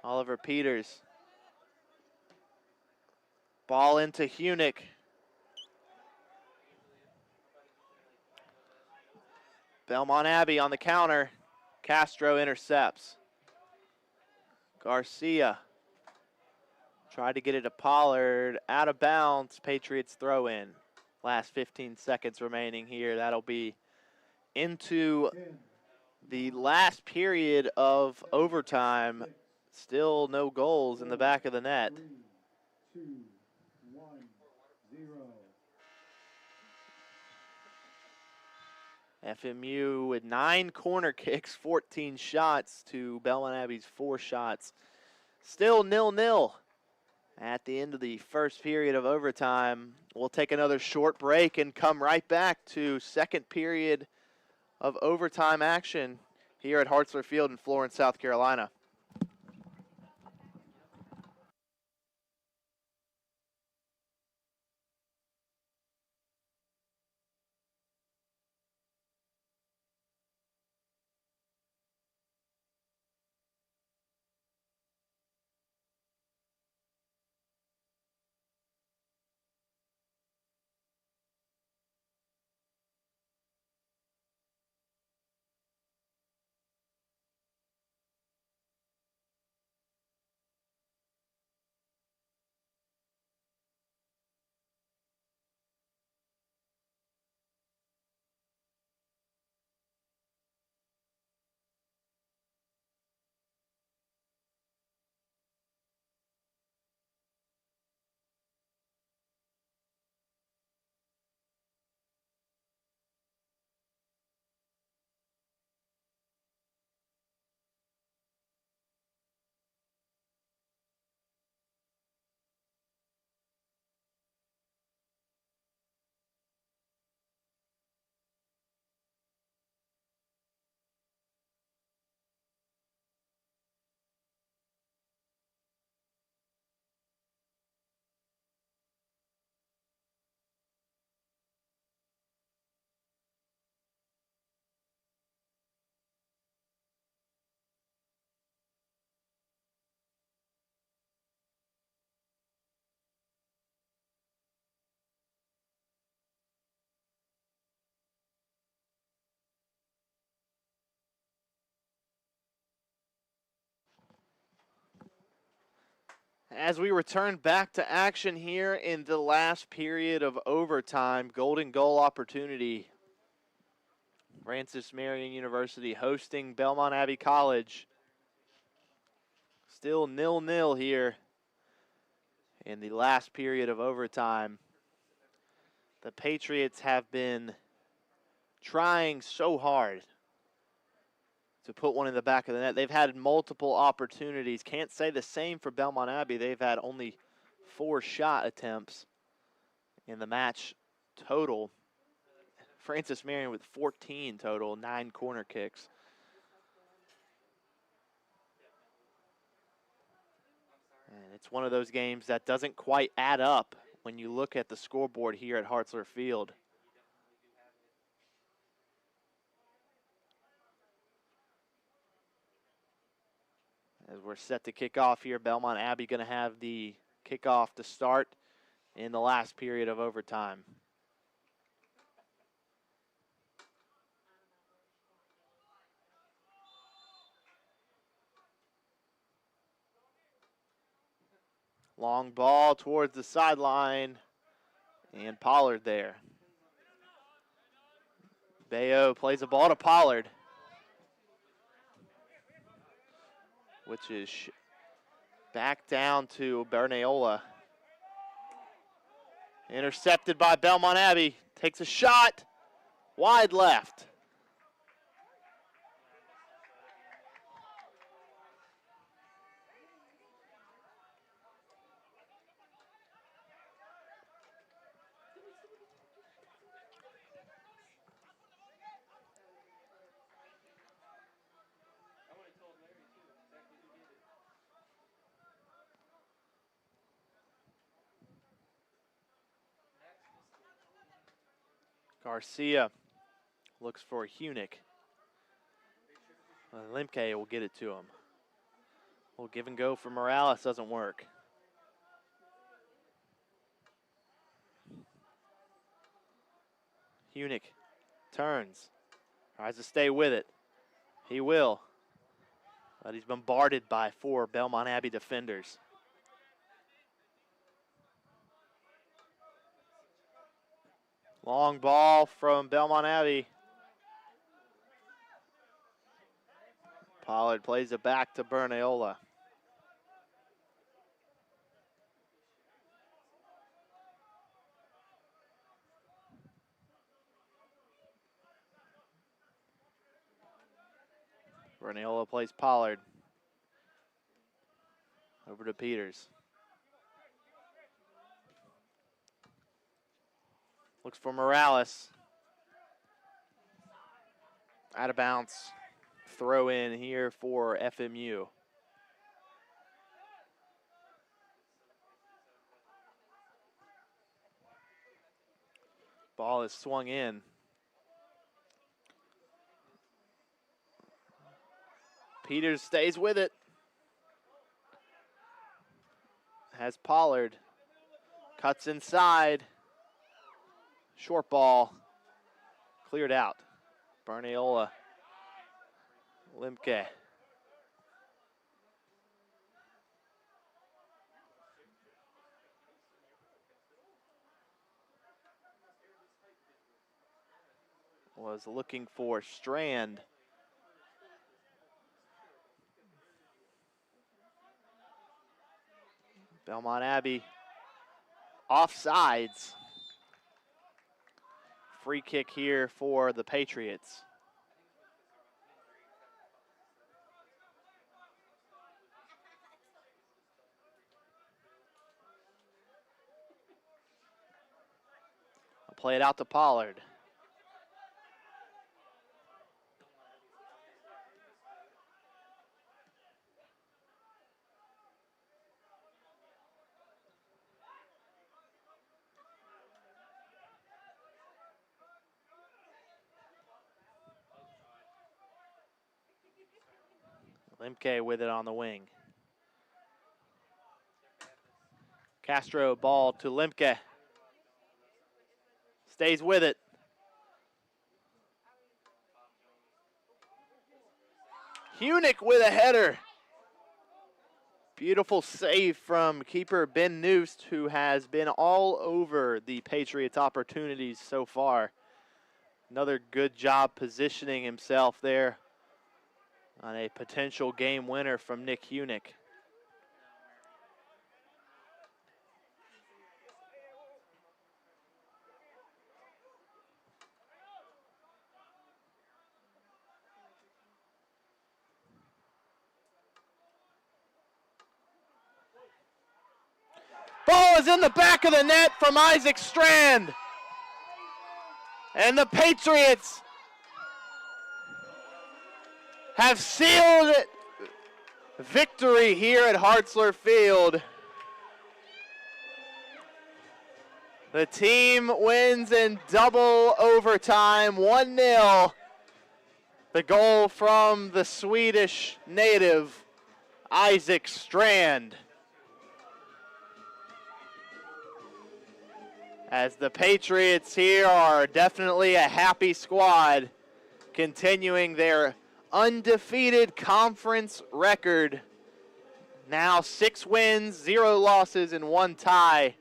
Oliver Peters. Ball into Hunick. Belmont Abbey on the counter. Castro intercepts. Garcia tried to get it to Pollard. Out of bounds. Patriots throw in. Last 15 seconds remaining here. That'll be into the last period of overtime. Still no goals in the back of the net. 3, 2, 1, 0. FMU with 9 corner kicks, 14 shots to Belmont Abbey's 4 shots. Still 0-0 at the end of the first period of overtime. We'll take another short break and come right back to second period of overtime action here at Hartzler Field in Florence, South Carolina. As we return back to action here in the last period of overtime, golden goal opportunity Francis Marion University hosting Belmont Abbey College. Still 0-0 here in the last period of overtime. The Patriots have been trying so hard to put one in the back of the net. They've had multiple opportunities. Can't say the same for Belmont Abbey. They've had only 4 shot attempts in the match total. Francis Marion with 14 total, 9 corner kicks. And it's one of those games that doesn't quite add up when you look at the scoreboard here at Hartzler Field. As we're set to kick off here, Belmont Abbey going to have the kickoff to start in the last period of overtime. Long ball towards the sideline, and Pollard there. Bayo plays a ball to Pollard, which is back down to Bernayola. Intercepted by Belmont Abbey. Takes a shot, wide left. Garcia looks for Hunick. Limke will get it to him. Well, give and go for Morales doesn't work. Hunick turns, tries to stay with it. He will, but he's bombarded by 4 Belmont Abbey defenders. Long ball from Belmont Abbey. Pollard plays it back to Bernayola. Bernayola plays Pollard. Over to Peters. Looks for Morales. Out of bounds. Throw in here for FMU. Ball is swung in. Peters stays with it. Has Pollard. Cuts inside. Short ball, cleared out. Bernayola, Limke. Was looking for Strand. Belmont Abbey, offsides. Free kick here for the Patriots. I'll play it out to Pollard. Limke with it on the wing. Castro ball to Limke. Stays with it. Hunick with a header. Beautiful save from keeper Ben Noost, who has been all over the Patriots' opportunities so far. Another good job positioning himself there on a potential game winner from Nick Hunick. Ball is in the back of the net from Isaac Strand. And the Patriots have sealed victory here at Hartzler Field. The team wins in double overtime, 1-0. The goal from the Swedish native, Isaac Strand. As the Patriots here are definitely a happy squad, continuing their undefeated conference record. Now 6 wins, 0 losses, and 1 tie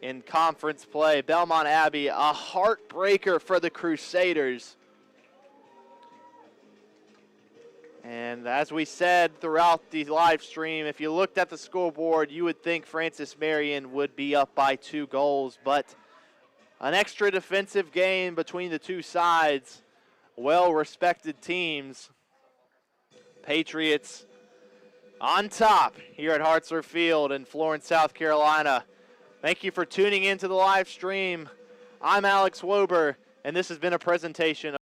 in conference play. Belmont Abbey, a heartbreaker for the Crusaders. And as we said throughout the live stream, if you looked at the scoreboard, you would think Francis Marion would be up by 2 goals, but an extra defensive game between the two sides. Well-respected teams. Patriots on top here at Hartzler Field in Florence, South Carolina. Thank you for tuning in to the live stream. I'm Alex Wober, and this has been a presentation